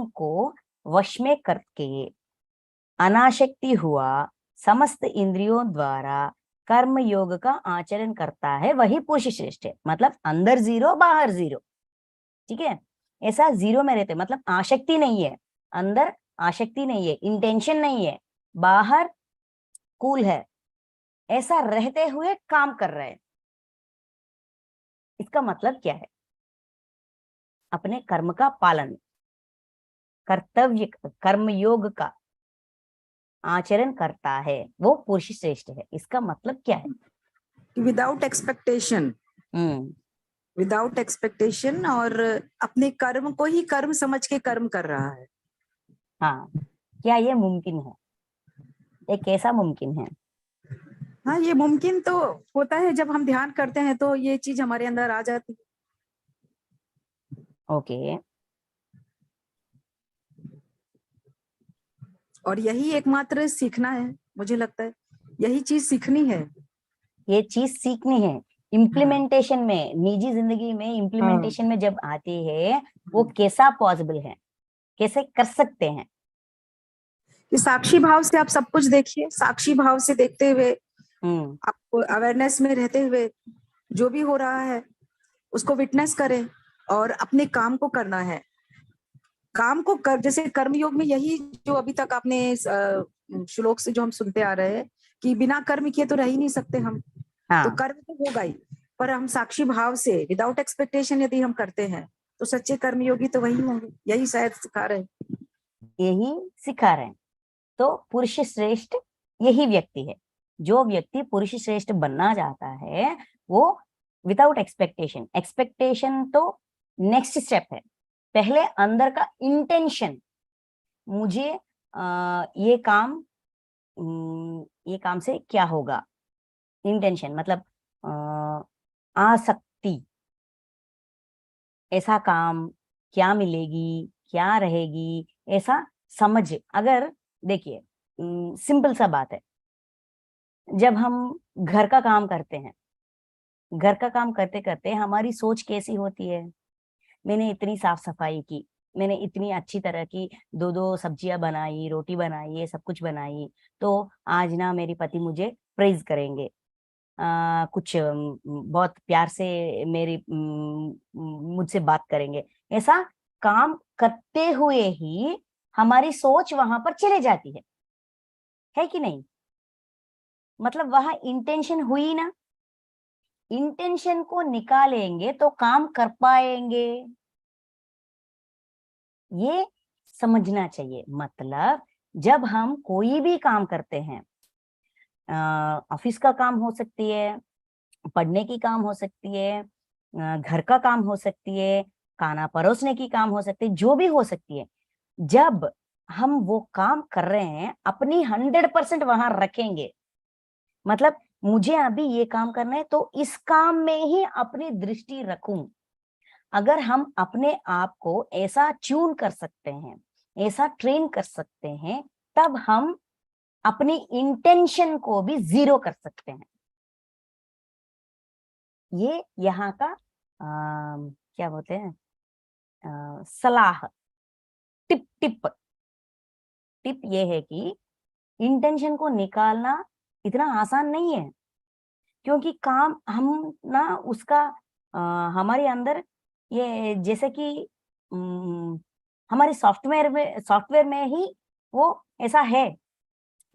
A: को वश में करके अनासक्ति हुआ समस्त इंद्रियों द्वारा कर्म योग का आचरण करता है, वही पुरुष श्रेष्ठ है। मतलब अंदर जीरो बाहर जीरो। ठीक है, ऐसा जीरो में रहते, मतलब आसक्ति नहीं है, अंदर आसक्ति नहीं है, इंटेंशन नहीं है, बाहर कूल है, ऐसा रहते हुए काम कर रहे हैं। इसका मतलब क्या है? अपने कर्म का पालन, कर्तव्य कर्म योग का आचरण करता है, वो पुरुष श्रेष्ठ है। इसका मतलब क्या है?
C: विदाउट एक्सपेक्टेशन, विदाउट एक्सपेक्टेशन, और अपने कर्म को ही कर्म समझ के कर्म कर रहा है।
A: हाँ, क्या ये मुमकिन है? ये कैसा मुमकिन है?
C: हाँ, ये मुमकिन तो होता है जब हम ध्यान करते हैं तो ये चीज हमारे अंदर आ जाती है।
A: ओके,
C: और यही एकमात्र सीखना है, मुझे लगता है यही चीज सीखनी है।
A: ये चीज सीखनी है, इम्प्लीमेंटेशन में, निजी जिंदगी में इम्प्लीमेंटेशन में जब आती है, वो कैसा पॉसिबल है, कैसे कर सकते हैं?
C: कि साक्षी भाव से आप सब कुछ देखिए, साक्षी भाव से देखते हुए आपको अवेयरनेस में रहते हुए जो भी हो रहा है उसको विटनेस करें और अपने काम को करना है। काम को कर, जैसे कर्मयोग में यही जो अभी तक आपने श्लोक से जो हम सुनते आ रहे हैं कि बिना कर्म किए तो रह ही नहीं सकते हम। तो कर्म तो होगा ही, पर हम साक्षी भाव से विदाउट एक्सपेक्टेशन यदि हम करते हैं तो सच्चे कर्मयोगी तो वही होंगे। यही शायद सिखा रहे हैं।
A: यही सिखा रहे हैं। तो पुरुष श्रेष्ठ यही व्यक्ति है। जो व्यक्ति पुरुष श्रेष्ठ बनना चाहता है वो विदाउट एक्सपेक्टेशन, एक्सपेक्टेशन तो नेक्स्ट स्टेप है, पहले अंदर का इंटेंशन, मुझे ये काम से क्या होगा, इंटेंशन मतलब आसक्ति, ऐसा काम क्या मिलेगी, क्या रहेगी, ऐसा समझ। अगर देखिए सिंपल सा बात है, जब हम घर का काम करते हैं, घर का काम करते करते हमारी सोच कैसी होती है, मैंने इतनी साफ सफाई की, मैंने इतनी अच्छी तरह की 2-2 सब्जियां बनाई, रोटी बनाई, ये सब कुछ बनाई, तो आज ना मेरे पति मुझे प्रेज करेंगे, कुछ बहुत प्यार से मेरी मुझसे बात करेंगे। ऐसा काम करते हुए ही हमारी सोच वहां पर चले जाती है कि नहीं? मतलब वहां इंटेंशन हुई ना, इंटेंशन को निकालेंगे तो काम कर पाएंगे, ये समझना चाहिए। मतलब जब हम कोई भी काम करते हैं, ऑफिस का काम हो सकती है, पढ़ने की काम हो सकती है, घर का काम हो सकती है, खाना परोसने की काम हो सकती है, जो भी हो सकती है, जब हम वो काम कर रहे हैं अपनी 100% वहां रखेंगे, मतलब मुझे अभी ये काम करना है तो इस काम में ही अपनी दृष्टि रखूं। अगर हम अपने आप को ऐसा ट्यून कर सकते हैं, ऐसा ट्रेन कर सकते हैं, तब हम अपनी इंटेंशन को भी जीरो कर सकते हैं। ये यहाँ का क्या बोलते हैं, सलाह, टिप ये है कि इंटेंशन को निकालना इतना आसान नहीं है, क्योंकि काम हम ना उसका हमारे अंदर ये जैसे कि हमारे सॉफ्टवेयर में ही वो ऐसा है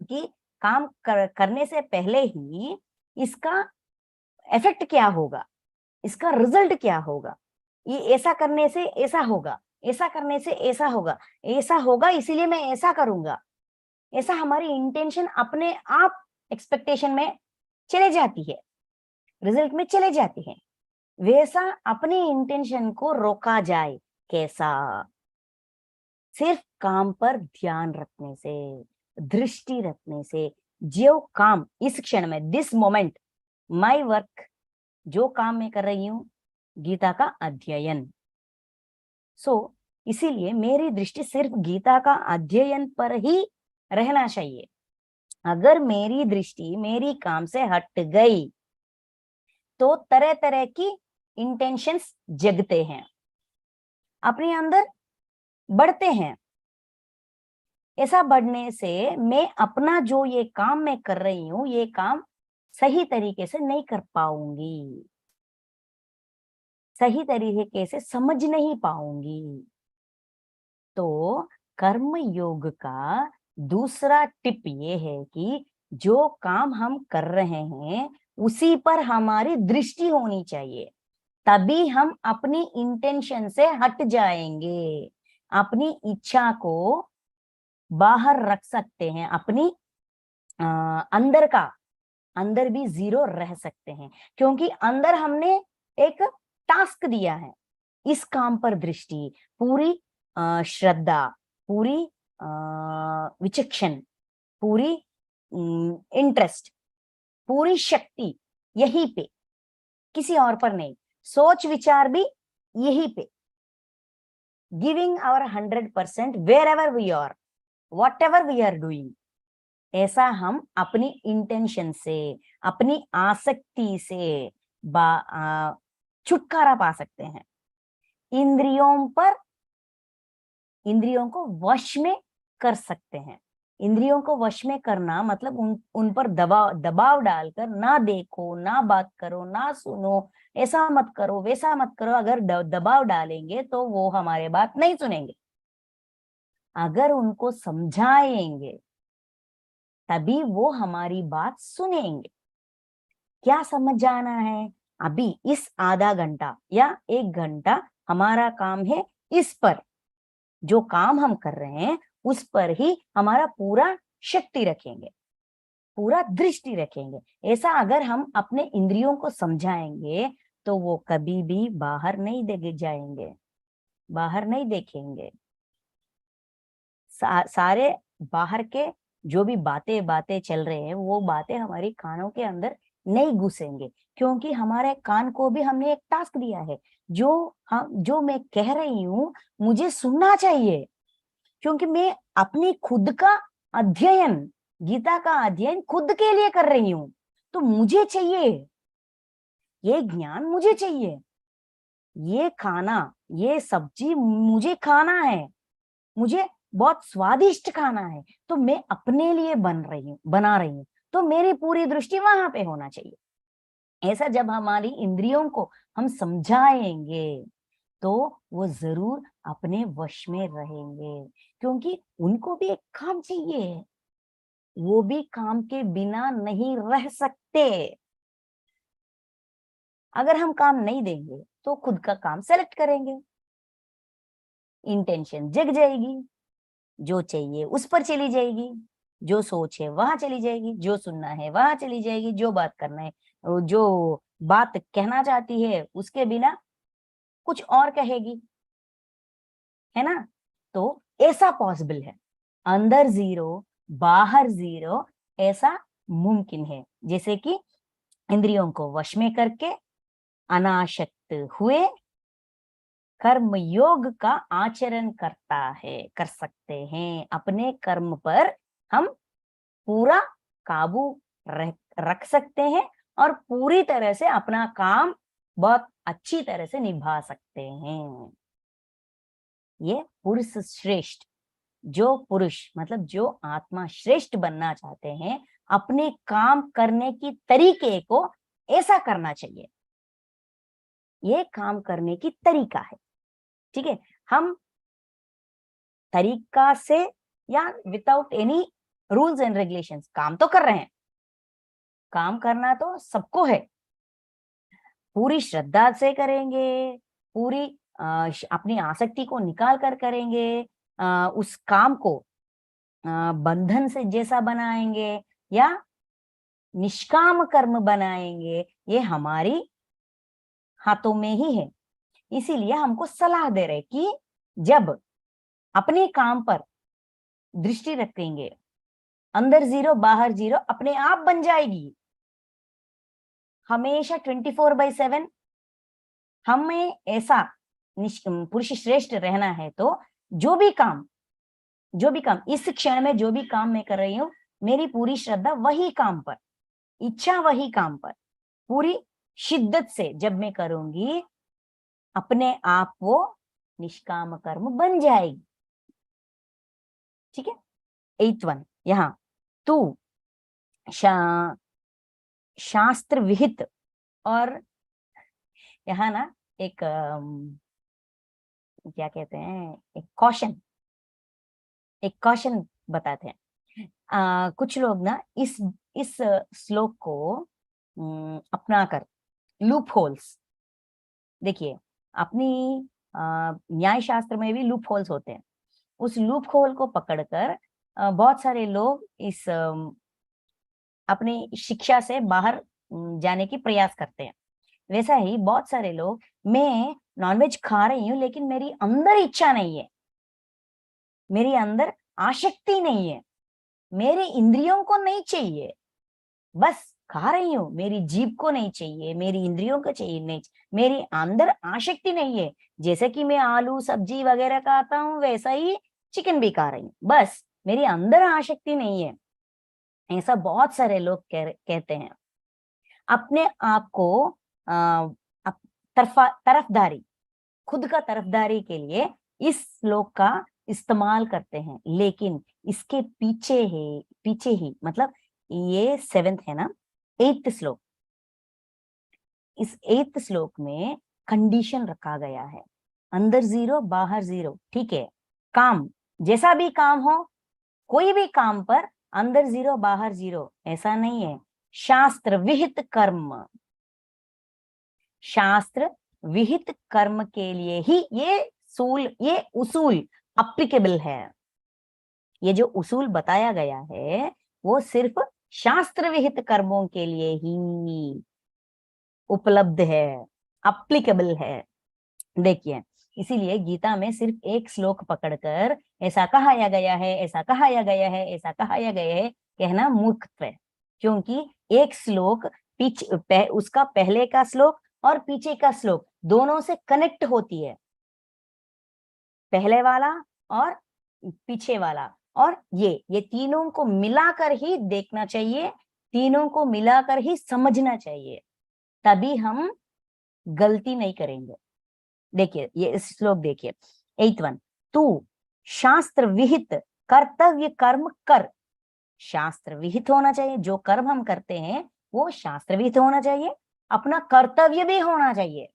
A: कि काम करने से पहले ही इसका इफेक्ट क्या होगा, इसका रिजल्ट क्या होगा, ये ऐसा करने से ऐसा होगा, ऐसा करने से ऐसा होगा, ऐसा होगा इसीलिए मैं ऐसा करूंगा, ऐसा हमारी इंटेंशन अपने आप एक्सपेक्टेशन में चले जाती है, रिजल्ट में चले जाती है। वैसा अपनी इंटेंशन को रोका जाए कैसा? सिर्फ काम पर ध्यान रखने से, दृष्टि रखने से, जो काम इस क्षण में, दिस मोमेंट, माय वर्क, जो काम मैं कर रही हूं, गीता का अध्ययन। इसीलिए मेरी दृष्टि सिर्फ गीता का अध्ययन पर ही रहना चाहिए। अगर मेरी दृष्टि मेरी काम से हट गई तो तरह तरह की इंटेंशंस जगते हैं, अपने अंदर बढ़ते हैं। ऐसा बढ़ने से मैं अपना जो ये काम मैं कर रही हूं, ये काम सही तरीके से नहीं कर पाऊंगी, सही तरीके से समझ नहीं पाऊंगी। तो कर्म योग का दूसरा टिप ये है कि जो काम हम कर रहे हैं उसी पर हमारी दृष्टि होनी चाहिए, तभी हम अपनी इंटेंशन से हट जाएंगे, अपनी इच्छा को बाहर रख सकते हैं, अपनी अंदर भी जीरो रह सकते हैं, क्योंकि अंदर हमने एक टास्क दिया है, इस काम पर दृष्टि, पूरी श्रद्धा, पूरी विचक्षण, पूरी इंटरेस्ट, पूरी शक्ति यहीं पे, किसी और पर नहीं, सोच विचार भी यहीं पे, giving our 100% wherever we are, whatever we are doing. ऐसा हम अपनी इंटेंशन से, अपनी आसक्ति से छुटकारा पा सकते हैं। इंद्रियों को वश में कर सकते हैं। इंद्रियों को वश में करना मतलब उन पर दबाव डालकर ना देखो, ना बात करो, ना सुनो, ऐसा मत करो, वैसा मत करो। अगर दबाव डालेंगे तो वो हमारे बात नहीं सुनेंगे। अगर उनको समझाएंगे तभी वो हमारी बात सुनेंगे। क्या समझ जाना है? अभी इस आधा घंटा या 1 घंटा हमारा काम है इस पर, जो काम हम कर रहे हैं उस पर ही हमारा पूरा शक्ति रखेंगे, पूरा दृष्टि रखेंगे। ऐसा अगर हम अपने इंद्रियों को समझाएंगे तो वो कभी भी बाहर नहीं देखे जाएंगे, बाहर नहीं देखेंगे। सारे बाहर के जो भी बातें चल रहे हैं वो बातें हमारी कानों के अंदर नहीं घुसेंगे, क्योंकि हमारे कान को भी हमने एक टास्क दिया है। जो मैं कह रही हूँ मुझे सुनना चाहिए, क्योंकि मैं अपनी खुद का अध्ययन, गीता का अध्ययन खुद के लिए कर रही हूँ। तो मुझे चाहिए ये ज्ञान, मुझे चाहिए ये खाना, ये सब्जी मुझे खाना है, मुझे बहुत स्वादिष्ट खाना है। तो मैं अपने लिए बना रही हूँ, तो मेरी पूरी दृष्टि वहां पे होना चाहिए। ऐसा जब हमारी इंद्रियों को हम समझाएंगे तो वो जरूर अपने वश में रहेंगे, क्योंकि उनको भी एक काम चाहिए, वो भी काम के बिना नहीं रह सकते। अगर हम काम नहीं देंगे तो खुद का काम सेलेक्ट करेंगे, इंटेंशन जग जाएगी, जो चाहिए उस पर चली जाएगी, जो सोच है वहां चली जाएगी, जो सुनना है वहां चली जाएगी, जो बात करना है, जो बात कहना चाहती है उसके बिना कुछ और कहेगी, है ना। तो ऐसा पॉसिबल है, अंदर जीरो बाहर जीरो, ऐसा मुमकिन है। जैसे कि इंद्रियों को वश में करके अनासक्त हुए कर्म योग का आचरण कर सकते हैं। अपने कर्म पर हम पूरा काबू रख सकते हैं और पूरी तरह से अपना काम बहुत अच्छी तरह से निभा सकते हैं। ये पुरुष श्रेष्ठ, जो पुरुष मतलब जो आत्मा श्रेष्ठ बनना चाहते हैं, अपने काम करने की तरीके को ऐसा करना चाहिए। ये काम करने की तरीका है, ठीक है। हम तरीका से या without any rules and regulations काम तो कर रहे हैं, काम करना तो सबको है। पूरी श्रद्धा से करेंगे, पूरी अपनी आसक्ति को निकाल कर करेंगे, उस काम को बंधन से जैसा बनाएंगे या निष्काम कर्म बनाएंगे, ये हमारी हाथों में ही है। इसीलिए हमको सलाह दे रहे कि जब अपने काम पर दृष्टि रखेंगे, अंदर जीरो बाहर जीरो अपने आप बन जाएगी। हमेशा 24/7 हमें ऐसा पुरुष श्रेष्ठ रहना है। तो जो भी काम इस क्षण में जो भी काम मैं कर रही हूँ, मेरी पूरी श्रद्धा वही काम पर, इच्छा वही काम पर, पूरी शिद्दत से जब मैं करूंगी, अपने आप वो निष्काम कर्म बन जाएगी। ठीक है। 8th वन यहाँ, तू शास्त्र विहित, और यहाँ ना एक क्या कहते हैं, एक कॉशन बताते हैं। कुछ लोग ना इस श्लोक को अपनाकर लूप होल्स, देखिए अपनी न्याय शास्त्र में भी लूप होल्स होते हैं, उस लूप होल को पकड़कर बहुत सारे लोग इस अपनी शिक्षा से बाहर जाने की प्रयास करते हैं। वैसा ही बहुत सारे लोग, मैं नॉनवेज खा रही हूँ लेकिन मेरी अंदर इच्छा नहीं है, मेरी अंदर आसक्ति नहीं है, मेरे इंद्रियों को नहीं चाहिए, बस खा रही हूँ, मेरी जीभ को नहीं चाहिए, मेरी इंद्रियों को चाहिए नहीं, मेरी अंदर आसक्ति नहीं है। जैसे कि मैं आलू सब्जी वगैरह खाता हूँ वैसा ही चिकन भी खा रही हूँ, बस मेरी अंदर आसक्ति नहीं है। ऐसा बहुत सारे लोग कहते हैं। अपने आप को तरफदारी, खुद का तरफदारी के लिए इस श्लोक का इस्तेमाल करते हैं, लेकिन इसके पीछे ही मतलब ये 7th है ना, 8th श्लोक, इस 8th श्लोक में कंडीशन रखा गया है, अंदर 0 बाहर 0। ठीक है, काम जैसा भी काम हो, कोई भी काम पर अंदर 0 बाहर 0 ऐसा नहीं है। शास्त्र विहित कर्म, शास्त्र विहित कर्म के लिए ही ये उसूल अप्लीकेबल है। ये जो उसूल बताया गया है वो सिर्फ शास्त्र विहित कर्मों के लिए ही उपलब्ध है, अप्लीकेबल है। देखिए, इसीलिए गीता में सिर्फ एक श्लोक पकड़कर ऐसा कहाया गया है, ऐसा कहाया गया है, ऐसा कहाया गया है कहना मूर्खत्व है, क्योंकि एक श्लोक उसका पहले का श्लोक और पीछे का श्लोक दोनों से कनेक्ट होती है, पहले वाला और पीछे वाला, और ये तीनों को मिलाकर ही देखना चाहिए, तीनों को मिलाकर ही समझना चाहिए, तभी हम गलती नहीं करेंगे। देखिए, ये इस श्लोक देखिए 8th वन, तू शास्त्र विहित कर्तव्य कर्म कर। शास्त्र विहित होना चाहिए, जो कर्म हम करते हैं वो शास्त्र विहित होना चाहिए, अपना कर्तव्य भी होना चाहिए,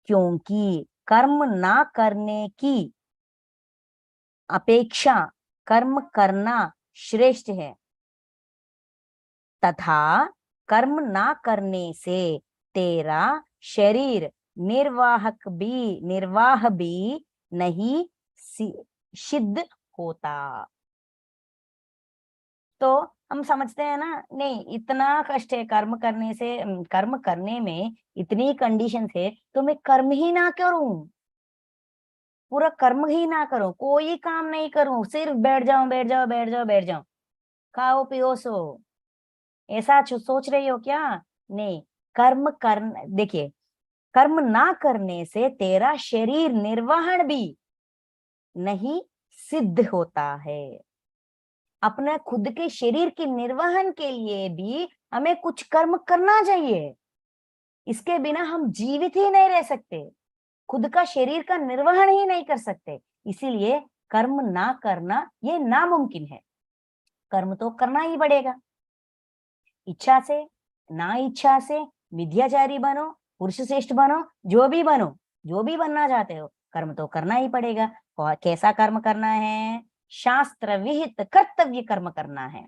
A: क्योंकि कर्म ना करने की अपेक्षा कर्म करना श्रेष्ठ है, तथा कर्म ना करने से तेरा शरीर निर्वाह भी नहीं सिद्ध होता। तो हम समझते हैं ना, नहीं इतना कष्ट है कर्म करने से, कर्म करने में इतनी कंडीशन है, तो मैं कर्म ही ना करूं, पूरा कर्म ही ना करूं, कोई काम नहीं करूं, सिर्फ बैठ जाऊं बैठ जाऊं बैठ जाऊं बैठ जाऊं, खाओ पियो सो, ऐसा सोच रही हो क्या? नहीं, कर्म करना, देखिए कर्म ना करने से तेरा शरीर निर्वहन भी नहीं सिद्ध होता है। अपने खुद के शरीर के निर्वहन के लिए भी हमें कुछ कर्म करना चाहिए, इसके बिना हम जीवित ही नहीं रह सकते, खुद का शरीर का निर्वहन ही नहीं कर सकते, इसीलिए कर्म ना करना ये नामुमकिन है, कर्म तो करना ही पड़ेगा। इच्छा से ना इच्छा से विद्याचारी बनो, पुरुष श्रेष्ठ बनो, जो भी बनो, जो भी बनना चाहते हो, कर्म तो करना ही पड़ेगा। और कैसा कर्म करना है? शास्त्र विहित कर्तव्य कर्म करना है,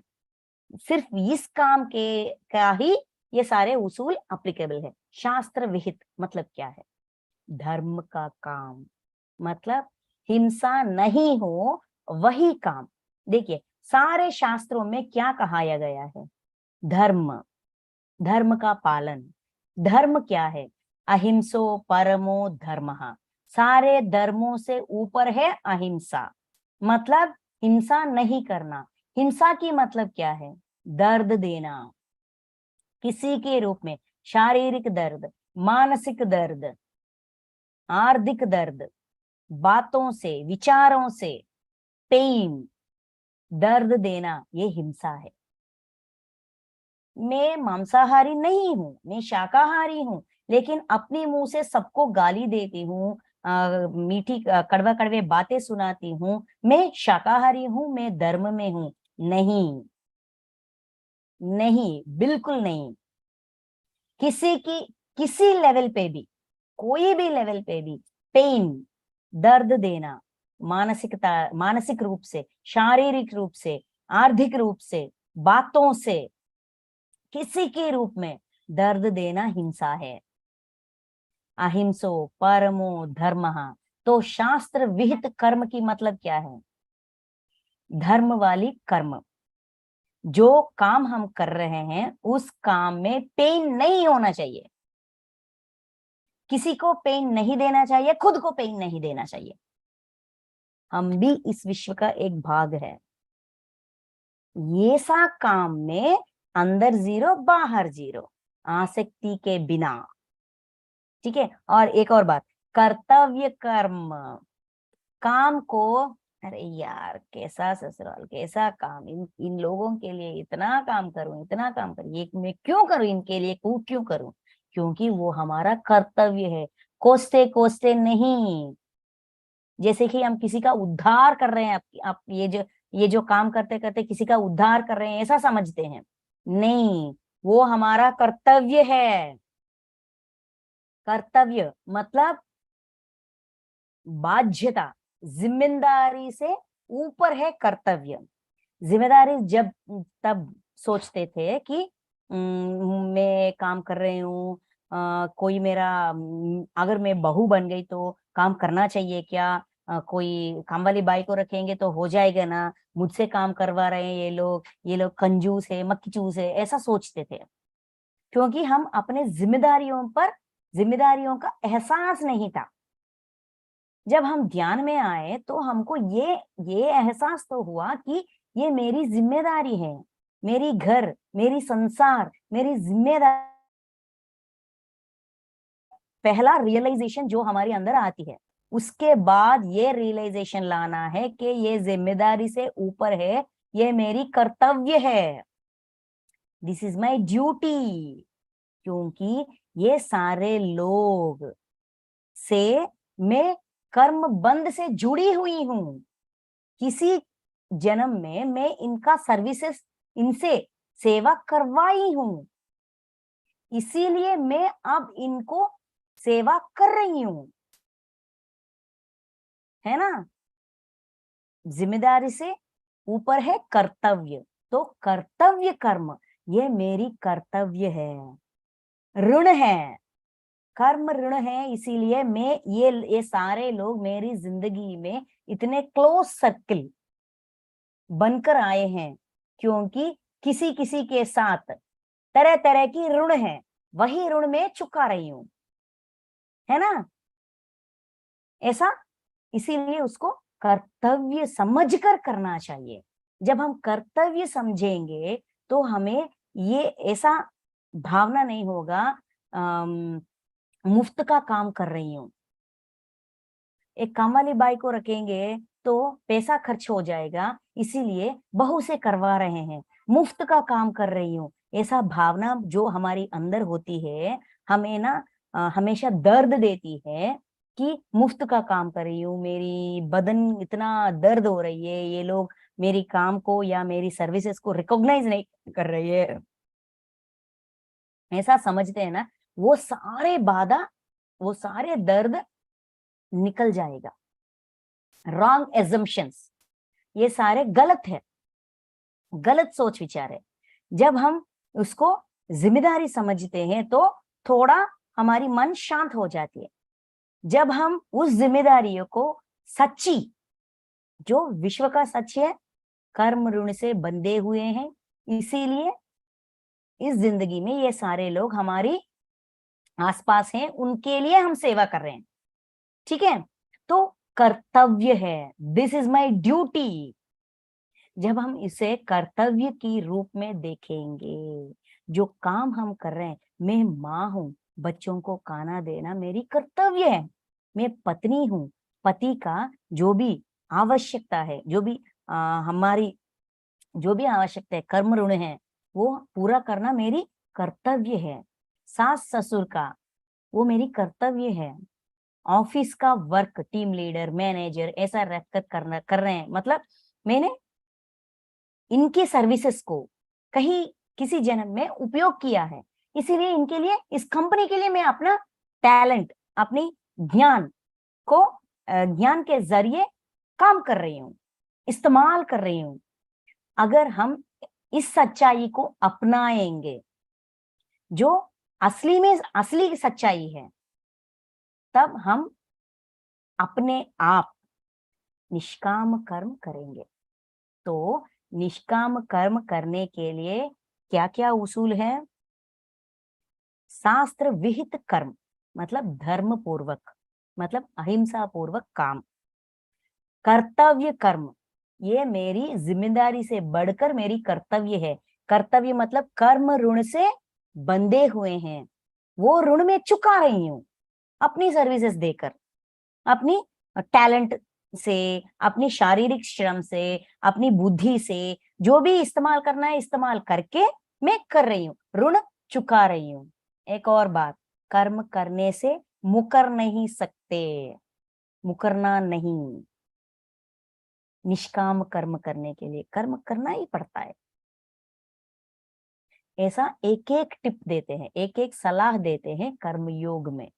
A: सिर्फ इस काम के का ही ये सारे उसूल अप्लीकेबल है। शास्त्र विहित मतलब क्या है? धर्म का काम, मतलब हिंसा नहीं हो वही काम। देखिए, सारे शास्त्रों में क्या कहाया गया है? धर्म, धर्म का पालन। धर्म क्या है? अहिंसो परमो धर्मः, सारे धर्मों से ऊपर है अहिंसा, मतलब हिंसा नहीं करना। हिंसा की मतलब क्या है? दर्द देना, किसी के रूप में, शारीरिक दर्द, मानसिक दर्द, आर्थिक दर्द, बातों से विचारों से पेन, दर्द देना, ये हिंसा है। मैं मांसाहारी नहीं हूं, मैं शाकाहारी हूं, लेकिन अपने मुंह से सबको गाली देती हूँ, मीठी कड़वा कड़वे बातें सुनाती हूँ, मैं शाकाहारी हूं, मैं धर्म में हूं? नहीं, नहीं, बिल्कुल नहीं। किसी लेवल पे भी, कोई भी लेवल पे भी पेन, दर्द देना, मानसिक रूप से, शारीरिक रूप से, आर्थिक रूप से, बातों से, किसी के रूप में दर्द देना हिंसा है। अहिंसो परमो धर्मः, तो शास्त्र विहित कर्म की मतलब क्या है? धर्म वाली कर्म, जो काम हम कर रहे हैं उस काम में पेन नहीं होना चाहिए, किसी को पेन नहीं देना चाहिए, खुद को पेन नहीं देना चाहिए। हम भी इस विश्व का एक भाग है, ये सा काम में अंदर 0 बाहर 0, आसक्ति के बिना। ठीक है, और एक और बात, कर्तव्य कर्म, काम को, अरे यार कैसा ससुराल, कैसा काम, इन लोगों के लिए इतना काम करूं, इतना काम करूं, ये मैं क्यों करूं, इनके लिए क्यों करूं? क्योंकि वो हमारा कर्तव्य है, कोसते कोसते नहीं, जैसे कि हम किसी का उद्धार कर रहे हैं, आप ये जो काम करते करते किसी का उद्धार कर रहे हैं ऐसा समझते हैं। नहीं, वो हमारा कर्तव्य है। कर्तव्य मतलब बाध्यता, जिम्मेदारी से ऊपर है कर्तव्य। जिम्मेदारी जब तब सोचते थे कि मैं काम कर रही हूँ, कोई मेरा अगर मैं बहू बन गई तो काम करना चाहिए क्या, कोई काम वाली बाई को रखेंगे तो हो जाएगा ना, मुझसे काम करवा रहे हैं ये लोग कंजूस है, मक्खी चूस है, ऐसा सोचते थे। क्योंकि हम अपने जिम्मेदारियों का एहसास नहीं था। जब हम ध्यान में आए तो हमको ये एहसास तो हुआ कि ये मेरी जिम्मेदारी है, मेरी घर, मेरी संसार, मेरी जिम्मेदारी। पहला रियलाइजेशन जो हमारे अंदर आती है, उसके बाद ये रियलाइजेशन लाना है कि ये जिम्मेदारी से ऊपर है, ये मेरी कर्तव्य है, दिस इज माई ड्यूटी। क्योंकि ये सारे लोग से मैं कर्म बंध से जुड़ी हुई हूं। किसी जन्म में मैं इनका सर्विसेज, इनसे सेवा करवाई हूं, इसीलिए मैं अब इनको सेवा कर रही हूं, है ना। जिम्मेदारी से ऊपर है कर्तव्य, तो कर्तव्य कर्म ये मेरी कर्तव्य है, ऋण है, कर्म ऋण है। इसीलिए मैं ये सारे लोग मेरी जिंदगी में इतने क्लोज सर्किल बनकर आए हैं, क्योंकि किसी किसी के साथ तरह तरह की ऋण है, वही ऋण मैं चुका रही हूं, है ना ऐसा। इसीलिए उसको कर्तव्य समझकर करना चाहिए। जब हम कर्तव्य समझेंगे तो हमें ये ऐसा भावना नहीं होगा मुफ्त का काम कर रही हूं। एक काम वाली बाई को रखेंगे तो पैसा खर्च हो जाएगा, इसीलिए बहू से करवा रहे हैं, मुफ्त का काम कर रही हूँ, ऐसा भावना जो हमारी अंदर होती है हमें ना हमेशा दर्द देती है कि मुफ्त का काम कर रही हूँ, मेरी बदन इतना दर्द हो रही है, ये लोग मेरी काम को या मेरी सर्विसेज को रिकॉग्नाइज नहीं कर रही है, ऐसा समझते हैं ना। वो सारे बाधा, वो सारे दर्द निकल जाएगा। रॉन्ग एजम्पशंस, ये सारे गलत है, गलत सोच विचार है। जब हम उसको जिम्मेदारी समझते हैं तो थोड़ा हमारी मन शांत हो जाती है। जब हम उस जिम्मेदारियों को सच्ची, जो विश्व का सच है, कर्म ऋण से बंधे हुए हैं, इसीलिए इस जिंदगी में ये सारे लोग हमारी आसपास हैं, उनके लिए हम सेवा कर रहे हैं, ठीक है। तो कर्तव्य है, दिस इज माई ड्यूटी। जब हम इसे कर्तव्य की रूप में देखेंगे, जो काम हम कर रहे हैं, मैं माँ हूं, बच्चों को खाना देना मेरी कर्तव्य है, मैं पत्नी हूं, पति का जो भी आवश्यकता है, जो भी हमारी जो भी आवश्यकता है, कर्म ऋण है, वो पूरा करना मेरी कर्तव्य है। सास ससुर का वो मेरी कर्तव्य है। ऑफिस का वर्क, टीम लीडर, मैनेजर ऐसा रहकर कर रहे हैं, मतलब मैंने इनकी सर्विसेज को कहीं किसी जन्म में उपयोग किया है, इसीलिए इनके लिए, इस कंपनी के लिए मैं अपना टैलेंट, अपनी ज्ञान को ज्ञान के जरिए काम कर रही हूँ, इस्तेमाल कर रही हूँ। अगर हम इस सच्चाई को अपनाएंगे, जो असली में असली सच्चाई है, तब हम अपने आप निष्काम कर्म करेंगे। तो निष्काम कर्म करने के लिए क्या क्या उसूल है? शास्त्र विहित कर्म मतलब धर्म पूर्वक, मतलब अहिंसा पूर्वक काम। कर्तव्य कर्म, ये मेरी जिम्मेदारी से बढ़कर मेरी कर्तव्य है। कर्तव्य मतलब कर्म ऋण से बंधे हुए हैं, वो ऋण में चुका रही हूं अपनी सर्विसेज देकर, अपनी टैलेंट से, अपनी शारीरिक श्रम से, अपनी बुद्धि से, जो भी इस्तेमाल करना है इस्तेमाल करके मैं कर रही हूँ, ऋण चुका रही हूँ। एक और बात, कर्म करने से मुकर नहीं सकते, मुकरना नहीं। निष्काम कर्म करने के लिए कर्म करना ही पड़ता है। ऐसा एक एक टिप देते हैं, एक एक सलाह देते हैं कर्म योग में।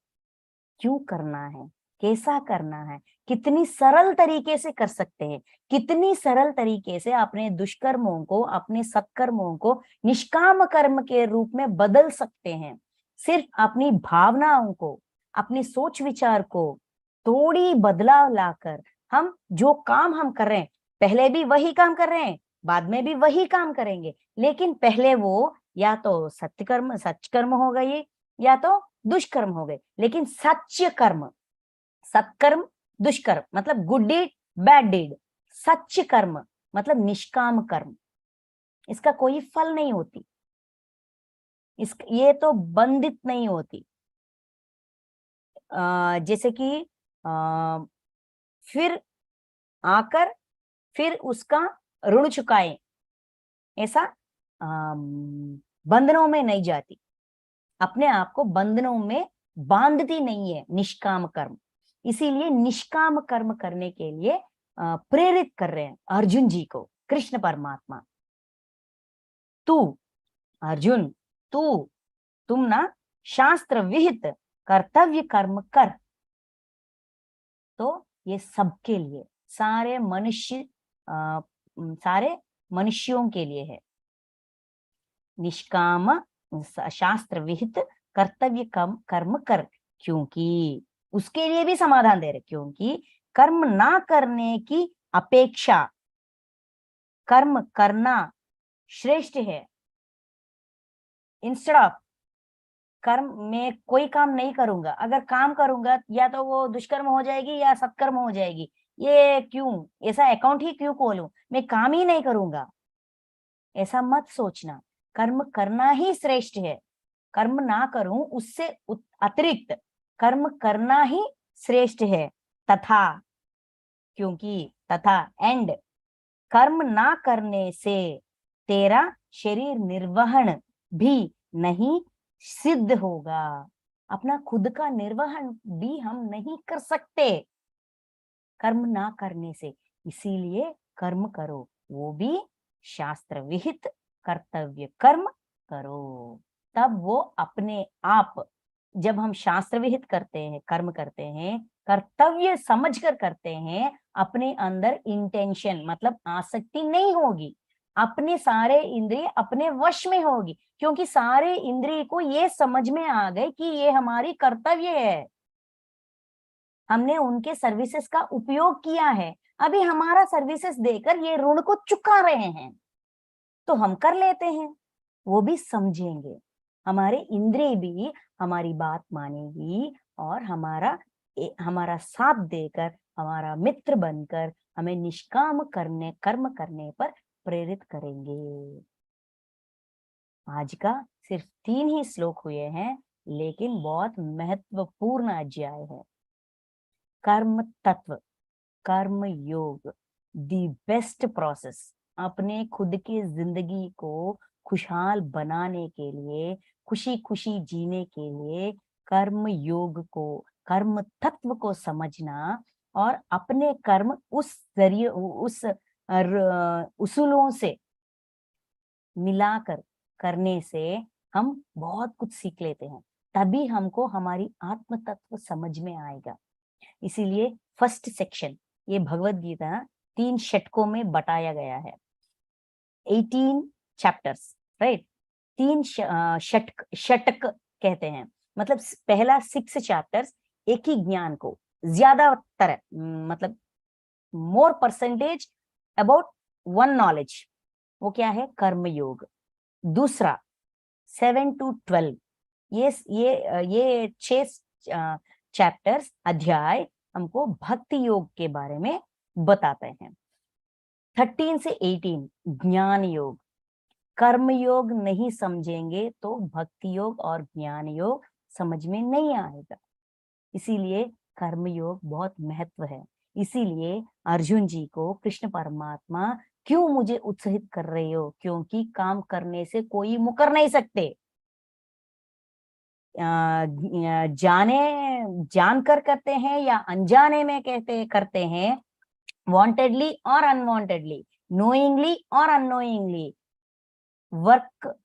A: क्यों करना है, कैसा करना है, कितनी सरल तरीके से कर सकते हैं, कितनी सरल तरीके से अपने दुष्कर्मों को, अपने सत्कर्मों को निष्काम कर्म के रूप में बदल सकते हैं। सिर्फ अपनी भावनाओं को, अपनी सोच विचार को थोड़ी बदलाव लाकर हम जो काम हम कर रहे हैं, पहले भी वही काम कर रहे हैं, बाद में भी वही काम करेंगे, लेकिन पहले वो या तो सत्कर्म सचकर्म हो गए या तो दुष्कर्म हो गए, लेकिन सच्च कर्म, सत्कर्म दुष्कर्म मतलब गुड डीड बैड डीड, सच्च कर्म मतलब निष्काम कर्म, इसका कोई फल नहीं होती, ये तो बंधित नहीं होती। जैसे कि फिर आकर फिर उसका ऋण चुकाए, ऐसा बंधनों में नहीं जाती, अपने आप को बंधनों में बांधती नहीं है निष्काम कर्म। इसीलिए निष्काम कर्म करने के लिए प्रेरित कर रहे हैं अर्जुन जी को कृष्ण परमात्मा। तू अर्जुन, तुम ना शास्त्र विहित कर्तव्य कर्म कर। तो ये सबके लिए, सारे मनुष्यों के लिए है। निष्काम शास्त्र विहित कर्तव्य कर्म कर, क्योंकि उसके लिए भी समाधान दे रहे, क्योंकि कर्म ना करने की अपेक्षा कर्म करना श्रेष्ठ है। इंस्टेड ऑफ कर्म में कोई काम नहीं करूंगा, अगर काम करूंगा या तो वो दुष्कर्म हो जाएगी या सत्कर्म हो जाएगी, ये क्यों, ऐसा अकाउंट ही क्यों खोलूं, मैं काम ही नहीं करूंगा, ऐसा मत सोचना। कर्म करना ही श्रेष्ठ है, कर्म ना करूं उससे अतिरिक्त कर्म करना ही श्रेष्ठ है। तथा, क्योंकि तथा एंड कर्म ना करने से तेरा शरीर निर्वहन भी नहीं सिद्ध होगा। अपना खुद का निर्वहन भी हम नहीं कर सकते कर्म ना करने से, इसीलिए कर्म करो, वो भी शास्त्र विहित कर्तव्य कर्म करो। तब वो अपने आप, जब हम शास्त्र विहित करते हैं, कर्म करते हैं, कर्तव्य समझकर करते हैं, अपने अंदर इंटेंशन मतलब आसक्ति नहीं होगी, अपने सारे इंद्रिय अपने वश में होगी, क्योंकि सारे इंद्रिय को ये समझ में आ गए कि ये हमारी कर्तव्य है, हमने उनके सर्विसेज का उपयोग किया है, अभी हमारा सर्विसेज देकर ये ऋण को चुका रहे हैं, तो हम कर लेते हैं। वो भी समझेंगे, हमारे इंद्रिय भी हमारी बात मानेगी और हमारा साथ देकर, हमारा मित्र बनकर हमें निष्काम कर्म करने पर प्रेरित करेंगे। आज का सिर्फ 3 ही श्लोक हुए हैं, लेकिन बहुत महत्वपूर्ण अध्याय है। कर्म तत्व, कर्म योग, दी बेस्ट प्रोसेस, अपने खुद की जिंदगी को खुशहाल बनाने के लिए, खुशी खुशी जीने के लिए कर्म योग को, कर्म तत्व को समझना और अपने कर्म उस जरिए, उस उसूलों से मिलाकर करने से हम बहुत कुछ सीख लेते हैं, तभी हमको हमारी आत्म तत्व समझ में आएगा। इसीलिए फर्स्ट सेक्शन, ये भगवत गीता 3 षटकों में बटाया गया है, 18 चैप्टर्स, राइट। 3 षटक कहते हैं, मतलब पहला 6 चैप्टर्स एक ही ज्ञान को ज्यादातर, मतलब मोर परसेंटेज अबाउट 1 नॉलेज, वो क्या है, कर्म योग। दूसरा 7 to 12, ये 6 चैप्टर्स, अध्याय हमको भक्ति योग के बारे में बताते हैं। 13 से 18 ज्ञान योग। कर्म योग नहीं समझेंगे तो भक्ति योग और ज्ञान योग समझ में नहीं आएगा, इसीलिए कर्म योग बहुत महत्व है। इसीलिए अर्जुन जी को कृष्ण परमात्मा, क्यों मुझे उत्साहित कर रहे हो, क्योंकि काम करने से कोई मुकर नहीं सकते, जानकर करते हैं या अनजाने में करते हैं, वांटेडली और अनवांटेडली, नोइंगली और unknowingly, work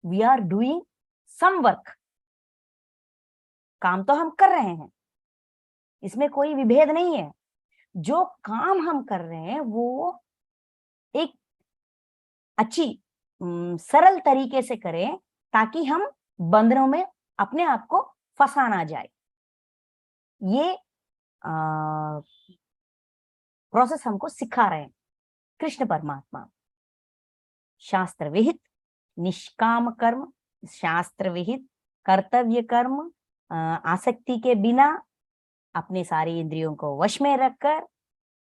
A: we are doing some work, काम तो हम कर रहे हैं, इसमें कोई विभेद नहीं है। जो काम हम कर रहे हैं वो एक अच्छी सरल तरीके से करें ताकि हम बंधनों में अपने आप को फंसा ना जाए। ये प्रोसेस हमको सिखा रहे हैं कृष्ण परमात्मा। शास्त्र विहित निष्काम कर्म, शास्त्र विहित कर्तव्य कर्म आसक्ति के बिना अपने सारी इंद्रियों को वश में रखकर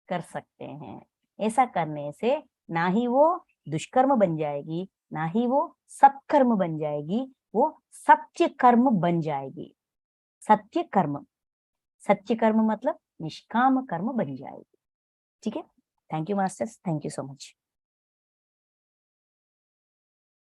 A: कर सकते हैं। ऐसा करने से ना ही वो दुष्कर्म बन जाएगी, ना ही वो सत्कर्म बन जाएगी, वो सत्य कर्म बन जाएगी। सत्य कर्म मतलब निष्काम कर्म बन जाएगी। ठीक है, thank you masters, thank you so much.